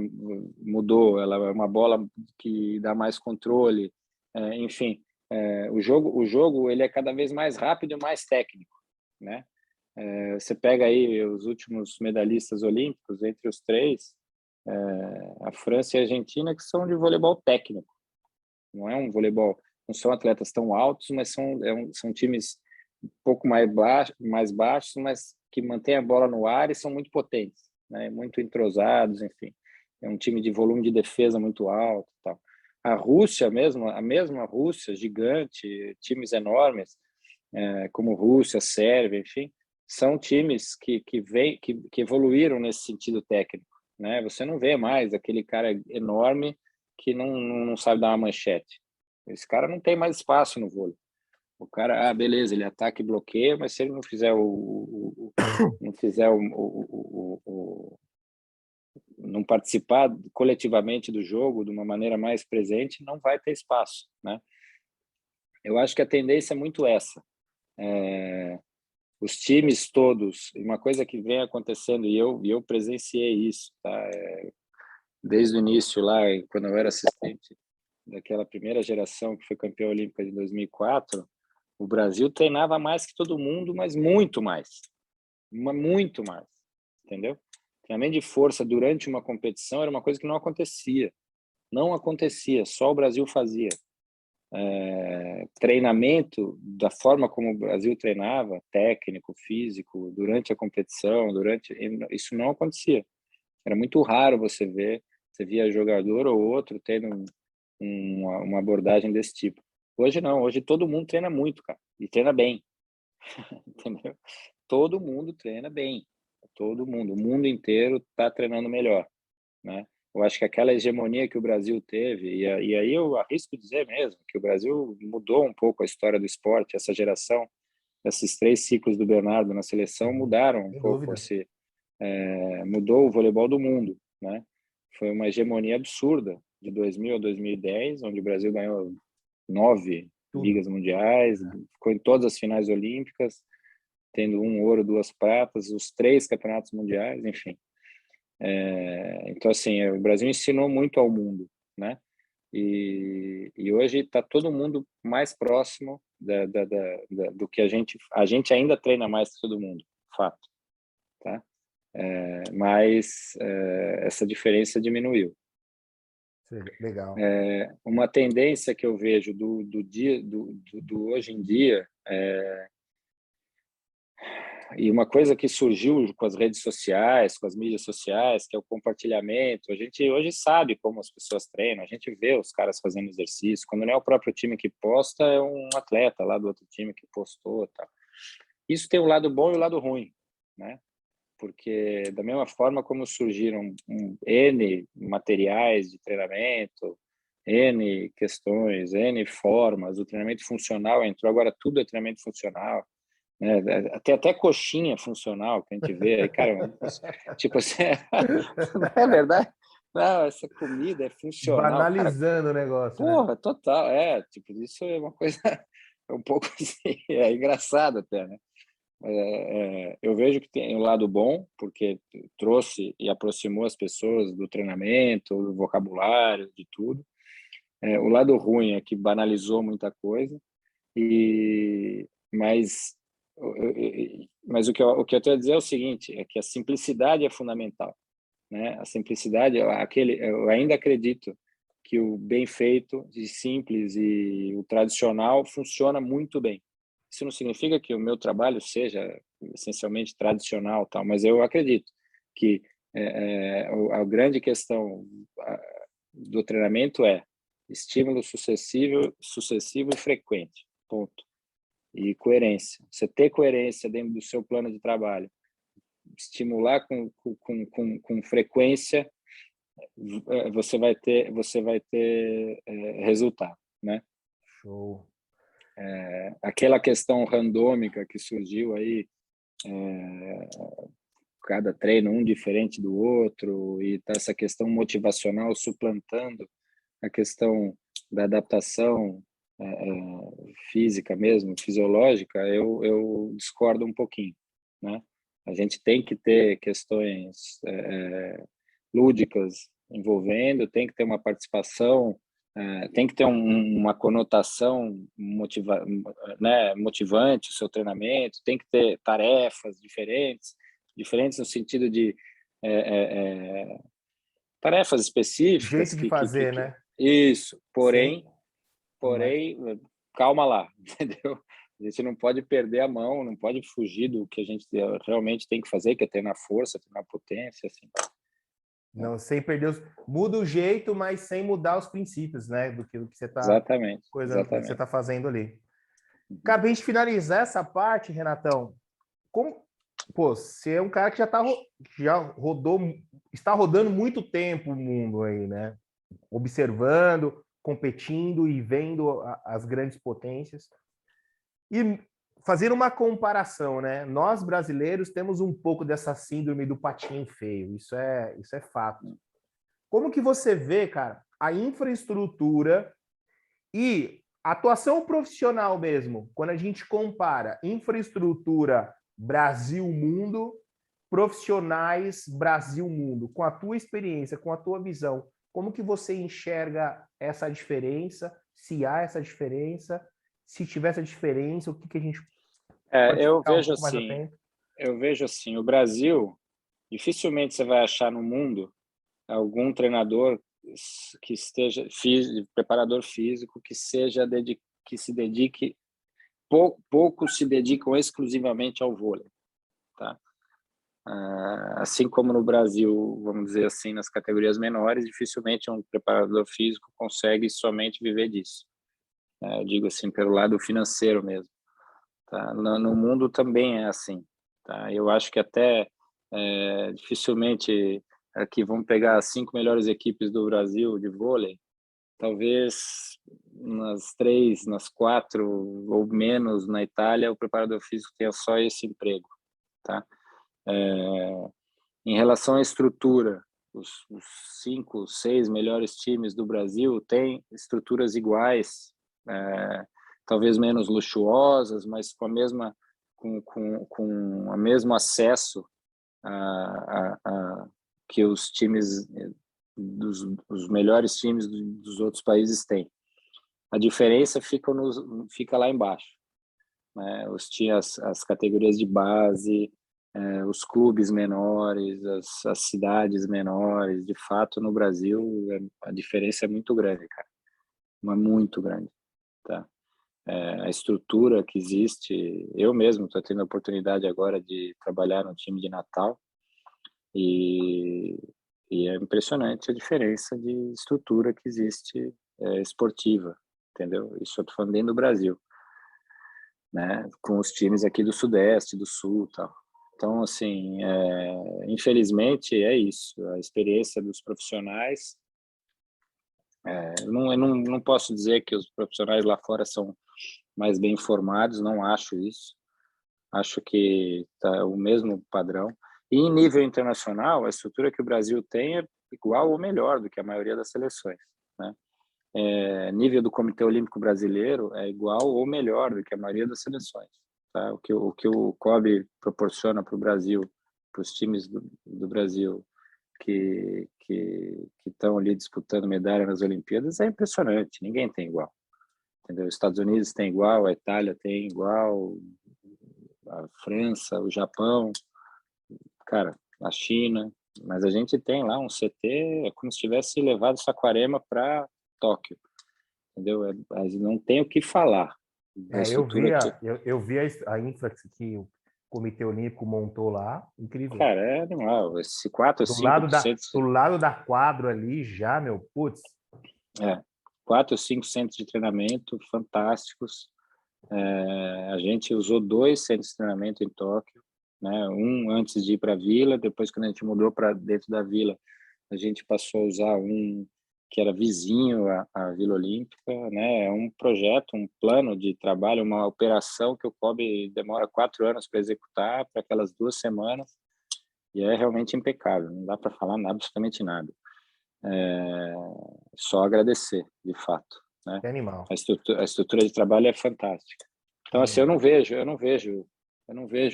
mudou, ela é uma bola que dá mais controle, enfim, o jogo ele é cada vez mais rápido e mais técnico, né? Você pega aí os últimos medalhistas olímpicos, entre os três, a França e a Argentina, que são de voleibol técnico, não é um voleibol, não são atletas tão altos, mas são times um pouco mais baixos, mas que mantêm a bola no ar e são muito potentes, né? Muito entrosados, enfim. É um time de volume de defesa muito alto, tal. A Rússia mesmo, a mesma Rússia, gigante, times enormes, como Rússia, Sérvia, enfim, são times que evoluíram nesse sentido técnico, né? Você não vê mais aquele cara enorme que não sabe dar uma manchete. Esse cara não tem mais espaço no vôlei. O cara, beleza, ele ataca e bloqueia, mas se ele não fizer não fizer não participar coletivamente do jogo de uma maneira mais presente, não vai ter espaço, né? Eu acho que a tendência é muito essa. Os times todos, uma coisa que vem acontecendo, e eu presenciei isso, tá? Desde o início lá, quando eu era assistente daquela primeira geração que foi campeã olímpica de 2004, o Brasil treinava mais que todo mundo, mas muito mais, muito mais, entendeu? Treinamento de força durante uma competição era uma coisa que não acontecia, só o Brasil fazia. Treinamento da forma como o Brasil treinava, técnico, físico, durante a competição, isso não acontecia. Era muito raro você via jogador ou outro tendo uma abordagem desse tipo. Hoje não, hoje todo mundo treina muito, cara, e treina bem, entendeu? Todo mundo treina bem, o mundo inteiro está treinando melhor, né? Eu acho que aquela hegemonia que o Brasil teve, e aí eu arrisco dizer mesmo que o Brasil mudou um pouco a história do esporte, essa geração, esses 3 ciclos do Bernardo na seleção mudaram um Sem pouco dúvida. mudou o voleibol do mundo, né? Foi uma hegemonia absurda de 2000 a 2010, onde o Brasil ganhou 9 Tudo. ligas mundiais, ficou em todas as finais olímpicas, tendo 1 ouro, 2 pratas, os 3 campeonatos mundiais, enfim. Então, assim, o Brasil ensinou muito ao mundo, né? E hoje está todo mundo mais próximo do que a gente ainda treina mais que todo mundo, fato, tá? Mas essa diferença diminuiu. Legal. Uma tendência que eu vejo do hoje em dia, e uma coisa que surgiu com as redes sociais, com as mídias sociais, que é o compartilhamento. A gente hoje sabe como as pessoas treinam, a gente vê os caras fazendo exercício. Quando não é o próprio time que posta, é um atleta lá do outro time que postou, tá? Isso tem o lado bom e o lado ruim, né? Porque da mesma forma como surgiram N materiais de treinamento, N questões, N formas, o treinamento funcional entrou, agora tudo é treinamento funcional, né? Tem até coxinha funcional que a gente vê aí, cara, tipo assim, não é verdade? Não, essa comida é funcional. Cara, Banalizando o negócio, né? porra, total. Tipo, isso é uma coisa é um pouco assim, é engraçado até, né? Eu vejo que tem um lado bom, porque trouxe e aproximou as pessoas do treinamento, do vocabulário, de tudo. O lado ruim é que banalizou muita coisa, e mas o que eu tenho a dizer é o seguinte, é que a simplicidade é fundamental, né? A simplicidade, eu ainda acredito que o bem feito e simples e o tradicional funciona muito bem. Isso não significa que o meu trabalho seja essencialmente tradicional, tal, mas eu acredito que a grande questão do treinamento é estímulo sucessivo e frequente, ponto. E coerência. Você ter coerência dentro do seu plano de trabalho, estimular com frequência, você vai ter resultado, né? Show. Aquela questão randômica que surgiu aí, cada treino um diferente do outro, e tá essa questão motivacional suplantando a questão da adaptação física mesmo, fisiológica, eu discordo um pouquinho, né? A gente tem que ter questões lúdicas envolvendo, tem que ter uma participação, tem que ter uma conotação né, motivante o seu treinamento, tem que ter tarefas diferentes no sentido de tarefas específicas Jeito de fazer, né? isso, Sim. porém, calma lá, entendeu? A gente não pode perder a mão, não pode fugir do que a gente realmente tem que fazer, que é treinar força, treinar potência, assim. Não, sem perder os... Muda o jeito, mas sem mudar os princípios, né? Do que você está Exatamente, coisando, do que você exatamente. está fazendo ali. Uhum. Acabei de finalizar essa parte, Renatão. Como, pô, você é um cara que já rodou, está rodando muito tempo o mundo aí, né? Observando, competindo e vendo as grandes potências. E fazendo uma comparação, né? Nós brasileiros temos um pouco dessa síndrome do patinho feio. Isso é fato. Como que você vê, cara, a infraestrutura e atuação profissional mesmo, quando a gente compara infraestrutura Brasil-mundo, profissionais Brasil-mundo, com a tua experiência, com a tua visão, como que você enxerga essa diferença? Se há essa diferença, se tiver essa diferença, o que a gente pode Eu ficar um vejo pouco mais assim, atento? o Brasil, dificilmente você vai achar no mundo algum treinador que esteja preparador físico que se dedique poucos se dedicam exclusivamente ao vôlei, tá? Assim como no Brasil, vamos dizer assim, nas categorias menores, dificilmente um preparador físico consegue somente viver disso. Eu digo assim, pelo lado financeiro mesmo. Tá? No mundo também é assim. Tá? Eu acho que até dificilmente aqui vamos pegar as 5 melhores equipes do Brasil de vôlei, talvez nas 3, nas 4 ou menos na Itália, o preparador físico tenha só esse emprego. Tá? Em relação à estrutura, os 5, 6 melhores times do Brasil têm estruturas iguais, talvez menos luxuosas, mas com o mesmo acesso que os times os melhores times dos outros países têm. A diferença fica lá embaixo, né? As categorias de base, os clubes menores, as cidades menores. De fato, no Brasil, a diferença é muito grande, cara. É muito grande, tá? A estrutura que existe, eu mesmo estou tendo a oportunidade agora de trabalhar no time de Natal e, e é impressionante a diferença de estrutura que existe esportiva, entendeu? Isso eu estou falando dentro do Brasil, né? Com os times aqui do Sudeste, do Sul, tal. Então, assim, infelizmente é isso. A experiência dos profissionais, eu não posso dizer que os profissionais lá fora são mais bem informados, não acho isso. Acho que tá o mesmo padrão. E em nível internacional, a estrutura que o Brasil tem igual ou melhor do que a maioria das seleções, né? Nível do Comitê Olímpico Brasileiro é igual ou melhor do que a maioria das seleções, tá? O que o COB proporciona para o Brasil, para os times do Brasil que estão ali disputando medalha nas Olimpíadas é impressionante, ninguém tem igual, entendeu? Os Estados Unidos tem igual, a Itália tem igual, a França, o Japão, cara, a China, mas a gente tem lá um CT, é como se tivesse levado Saquarema para Tóquio, entendeu? Mas não tem o que falar. A estrutura que, Eu vi a infra que o Comitê Olímpico montou lá, incrível. cara, é animal. Esse 4 ou 5 Do lado da quadra ali já, meu, putz. 4 ou 5 centros de treinamento fantásticos. A gente usou 2 centros de treinamento em Tóquio, né? Um antes de ir para a Vila, depois quando a gente mudou para dentro da Vila, a gente passou a usar um que era vizinho à Vila Olímpica, né? É um projeto, um plano de trabalho, uma operação que o COB demora 4 anos para executar, para aquelas 2 semanas, e é realmente impecável, não dá para falar absolutamente nada. Só agradecer, de fato, né? Que animal. A estrutura de trabalho é fantástica. Então, assim, eu não vejo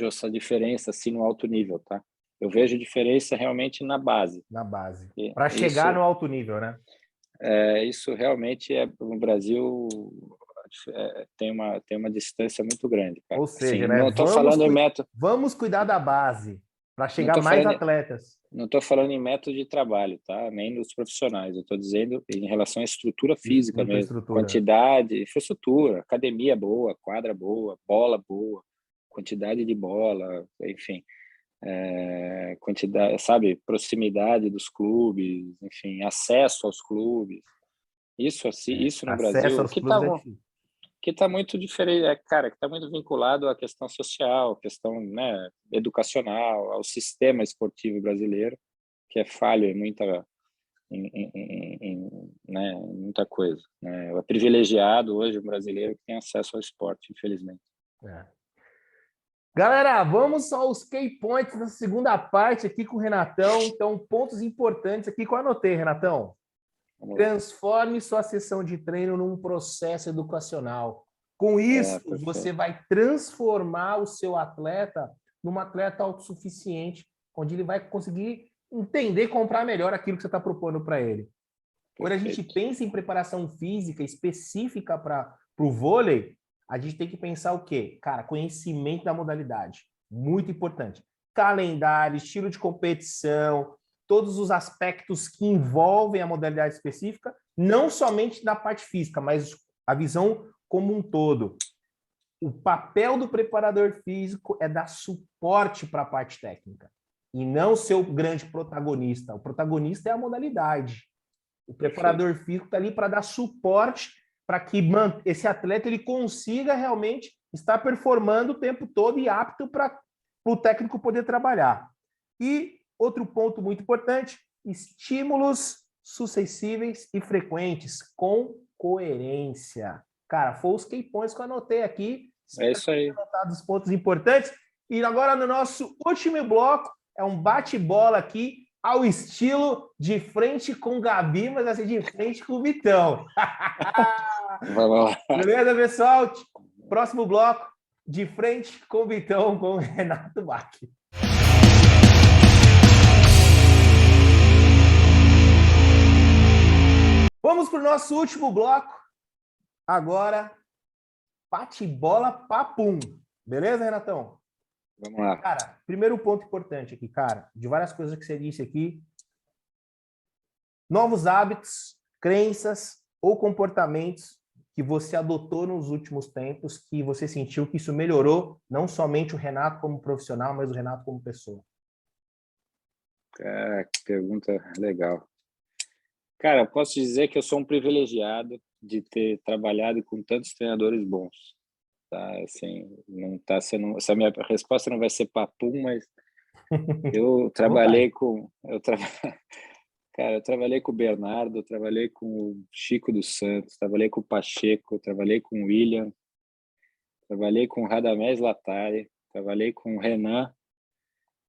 essa diferença assim no alto nível, tá? Eu vejo diferença realmente na base. Na base. Para chegar no alto nível, né? Isso realmente no Brasil tem uma distância muito grande, cara. Ou seja, Assim, né? não estou falando em método, Vamos cuidar da base para não chegar estou mais falando, atletas. não estou falando em método de trabalho, tá? Nem dos profissionais. Eu estou dizendo em relação à estrutura física mesmo, Infraestrutura. quantidade, infraestrutura, academia boa, quadra boa, bola boa, quantidade de bola, enfim, quantidade, sabe, proximidade dos clubes, enfim, acesso aos clubes. Isso assim, isso no Acesso Brasil, aos clubes é difícil. que está muito diferente, cara, que está muito vinculado à questão social, à questão, né, educacional, ao sistema esportivo brasileiro, que é falho né, em muita coisa, né? É privilegiado hoje o brasileiro que tem acesso ao esporte, infelizmente. Galera, vamos aos key points da segunda parte aqui com o Renatão. Então, pontos importantes aqui que eu anotei, Renatão. Transforme sua sessão de treino num processo educacional. Com isso, você vai transformar o seu atleta num atleta autossuficiente, onde ele vai conseguir entender e comprar melhor aquilo que você está propondo para ele. Quando a gente pensa em preparação física específica para o vôlei, a gente tem que pensar o quê? Cara, conhecimento da modalidade. Muito importante. Calendário, estilo de competição, todos os aspectos que envolvem a modalidade específica, não somente da parte física, mas a visão como um todo. O papel do preparador físico é dar suporte para a parte técnica e não ser o grande protagonista. O protagonista é a modalidade. O preparador físico está ali para dar suporte para que esse atleta ele consiga realmente estar performando o tempo todo e apto para o técnico poder trabalhar. E outro ponto muito importante, estímulos sucessíveis e frequentes, com coerência. Cara, foi os key points que eu anotei aqui. É isso aí. Anotado os pontos importantes. E agora, no nosso último bloco, é um bate-bola aqui ao estilo de frente com o Gabi, mas assim, de frente com o Vitão. Vamos lá. Beleza, pessoal? Próximo bloco, de frente com o Vitão, com o Renato Bach. Vamos para o nosso último bloco. Agora, bate-bola papum. Beleza, Renatão? Vamos lá. Cara, primeiro ponto importante aqui, cara, de várias coisas que você disse aqui. Novos hábitos, crenças ou comportamentos que você adotou nos últimos tempos, que você sentiu que isso melhorou, não somente o Renato como profissional, mas o Renato como pessoa. Que pergunta legal. Cara, eu posso dizer que eu sou um privilegiado de ter trabalhado com tantos treinadores bons. Tá? Assim, não tá sendo, essa minha resposta não vai ser papum, mas eu trabalhei com, cara, eu trabalhei com o Bernardo, eu trabalhei com o Chico dos Santos, trabalhei com o Pacheco, trabalhei com o William, trabalhei com o Radamés Latari, trabalhei com o Renan,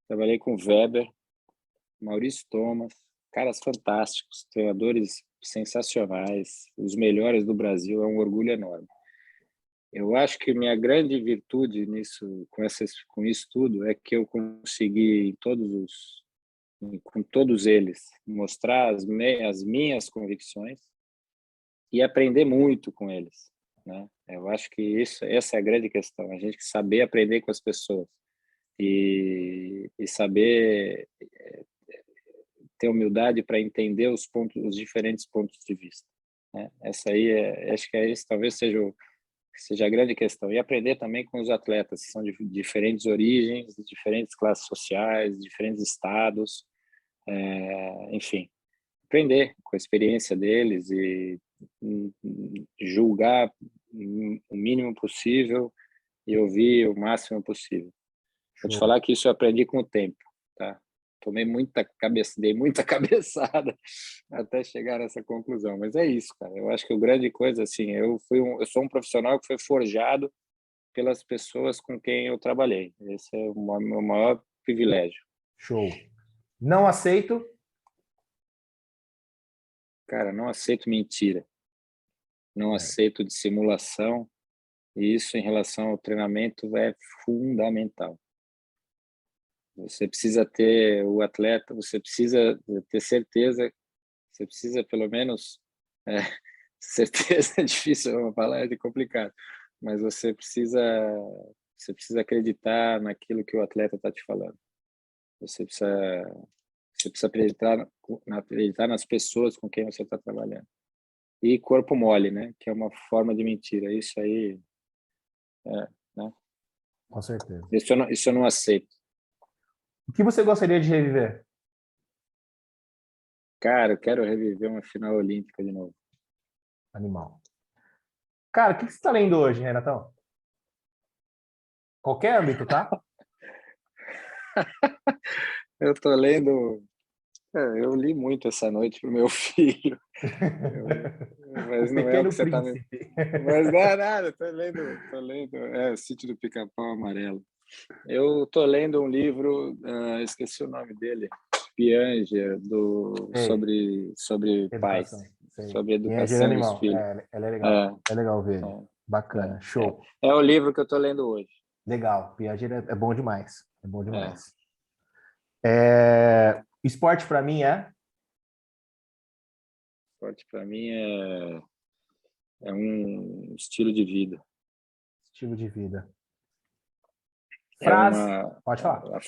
trabalhei com o Weber, Maurício Thomas. caras fantásticos, treinadores sensacionais, os melhores do Brasil, é um orgulho enorme. Eu acho que minha grande virtude nisso, com isso tudo, é que eu consegui com todos eles mostrar as minhas convicções e aprender muito com eles, né? Eu acho que essa é a grande questão, a gente saber aprender com as pessoas e saber ter humildade para entender os diferentes pontos de vista, né? Essa aí acho que esse talvez seja a grande questão. E aprender também com os atletas, que são de diferentes origens, de diferentes classes sociais, diferentes estados, enfim, aprender com a experiência deles e julgar o mínimo possível e ouvir o máximo possível. Vou te Show. falar que isso eu aprendi com o tempo, tá? Dei muita cabeçada até chegar nessa conclusão, mas é isso, cara. Eu acho que a grande coisa, assim, eu sou um profissional que foi forjado pelas pessoas com quem eu trabalhei. Esse é o meu maior privilégio. Show. Não aceito. Cara, não aceito mentira, não aceito dissimulação, e isso em relação ao treinamento é fundamental. Você precisa ter o atleta, você precisa ter certeza, você precisa pelo menos certeza é difícil, é uma palavra complicada, mas você precisa acreditar naquilo que o atleta está te falando. Você precisa acreditar nas pessoas com quem você está trabalhando. E corpo mole, né? Que é uma forma de mentira. Isso aí, né? Com certeza. Isso eu não aceito. O que você gostaria de reviver? Cara, eu quero reviver uma final olímpica de novo. Animal. Cara, o que você está lendo hoje, Renatão? Qualquer âmbito, tá? Eu tô lendo. Eu li muito essa noite pro meu filho. Mas O não é o que Pequeno você tá. Príncipe. Mas não é nada, tô lendo. O Sítio do Pica-Pau Amarelo. Eu tô lendo um livro, esqueci o nome dele, Pianger, sobre pais, Educação. Sei. sobre Engenharia educação dos animal. filhos. Ela é É, legal. É legal ver ele. Bacana. é, Show. é o livro que eu tô lendo hoje. Legal. Piaget é bom demais. É bom É, demais. Esporte para mim esporte para mim é um estilo de vida. estilo de vida. É Frase. uma. Pode falar.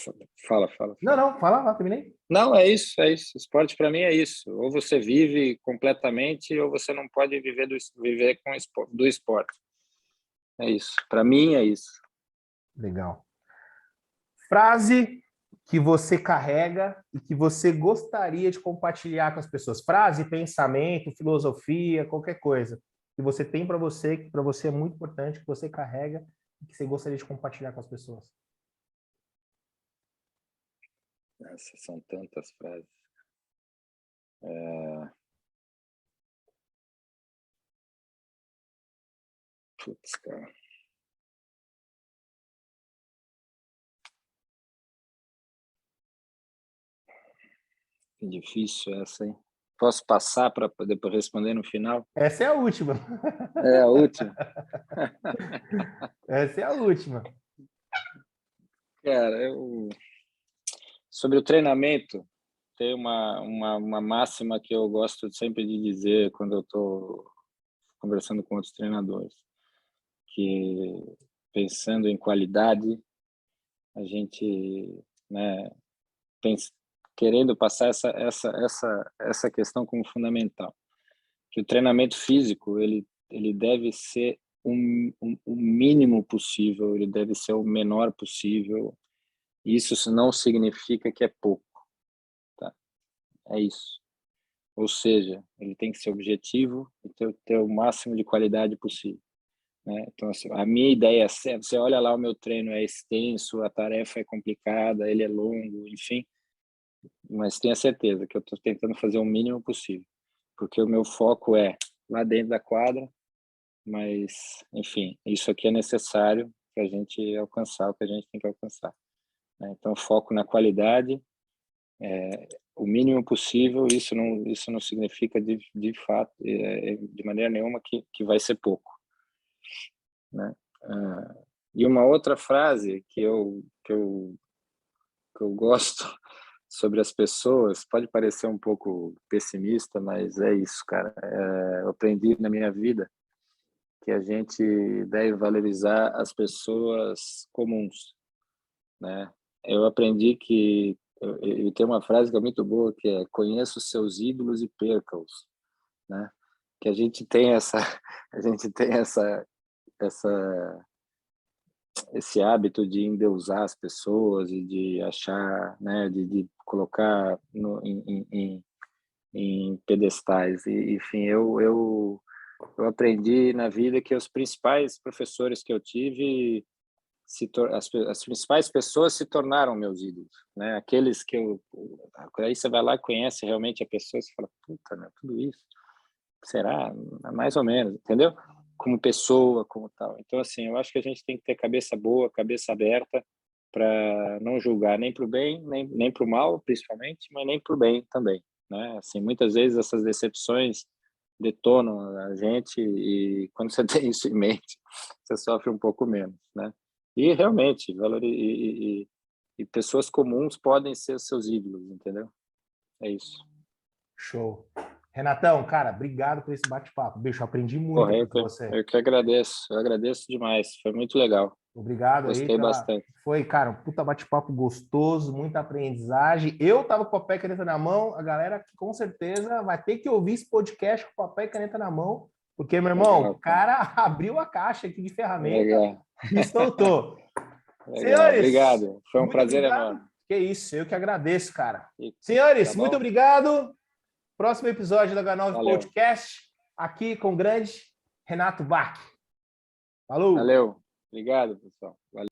Fala. Não, fala lá, terminei. Não, é isso, é isso. Esporte para mim é isso. Ou você vive completamente, ou você não pode viver do esporte. É isso. Para mim é isso. Legal. Frase que você carrega e que você gostaria de compartilhar com as pessoas. Frase, pensamento, filosofia, qualquer coisa que você tem para você, que para você é muito importante, que você carrega e que você gostaria de compartilhar com as pessoas. Essas são tantas frases. Putz, cara. Que difícil essa, hein? Posso passar para depois responder no final? Essa é a última. É a última. Essa é a última. Cara, sobre o treinamento, tem uma máxima que eu gosto sempre de dizer quando eu estou conversando com outros treinadores, que pensando em qualidade, a gente, né, querendo passar essa questão como fundamental, que o treinamento físico ele deve ser o mínimo possível, ele deve ser o menor possível. Isso não significa que é pouco, tá? É isso. Ou seja, ele tem que ser objetivo e ter o máximo de qualidade possível, né? Então, assim, a minha ideia é, você olha lá, o meu treino é extenso, a tarefa é complicada, ele é longo, enfim, mas tenha certeza que eu estou tentando fazer o mínimo possível, porque o meu foco é lá dentro da quadra, mas, enfim, isso aqui é necessário para a gente alcançar o que a gente tem que alcançar, né? Então, foco na qualidade, o mínimo possível, isso não significa de fato, de maneira nenhuma, que vai ser pouco, né? E uma outra frase que eu gosto sobre as pessoas, pode parecer um pouco pessimista, mas é isso, cara. Eu aprendi na minha vida que a gente deve valorizar as pessoas comuns, né? Eu aprendi que eu tenho uma frase que é muito boa, que é: conheça os seus ídolos e perca-os, né? Que a gente tem a gente tem esse hábito de endeusar as pessoas e de achar, né, de colocar em pedestais. E, enfim, eu aprendi na vida que os principais professores que eu tive, as principais pessoas se tornaram meus ídolos, né? Aqueles que aí você vai lá e conhece realmente a pessoa, você fala, puta, né, tudo isso, será? Mais ou menos, entendeu? Como pessoa, como tal. Então, assim, eu acho que a gente tem que ter cabeça boa, cabeça aberta, para não julgar nem para o bem, nem para o mal, principalmente, mas nem para o bem também, né? Assim, muitas vezes essas decepções detonam a gente, e quando você tem isso em mente, você sofre um pouco menos, né? E realmente, e pessoas comuns podem ser seus ídolos, entendeu? É isso. Show. Renatão, cara, obrigado por esse bate-papo. Bicho, aprendi muito Porra, aqui com você. eu que agradeço, eu agradeço demais, foi muito legal. Obrigado aí Gostei pela. bastante. Foi, cara, um puta bate-papo gostoso, muita aprendizagem. Eu tava com papel e caneta na mão, a galera que com certeza vai ter que ouvir esse podcast com papel e caneta na mão, porque, meu irmão, Legal, o cara. cara abriu a caixa aqui de ferramenta Legal, e soltou. legal. Senhores, Obrigado. Foi um muito prazer obrigado. enorme. Que isso, eu que agradeço, cara. E, tá Senhores, muito bom? obrigado. Próximo episódio da H9 Valeu. Podcast, aqui com o grande Renato Bach. Falou! Valeu. Obrigado, pessoal. Valeu.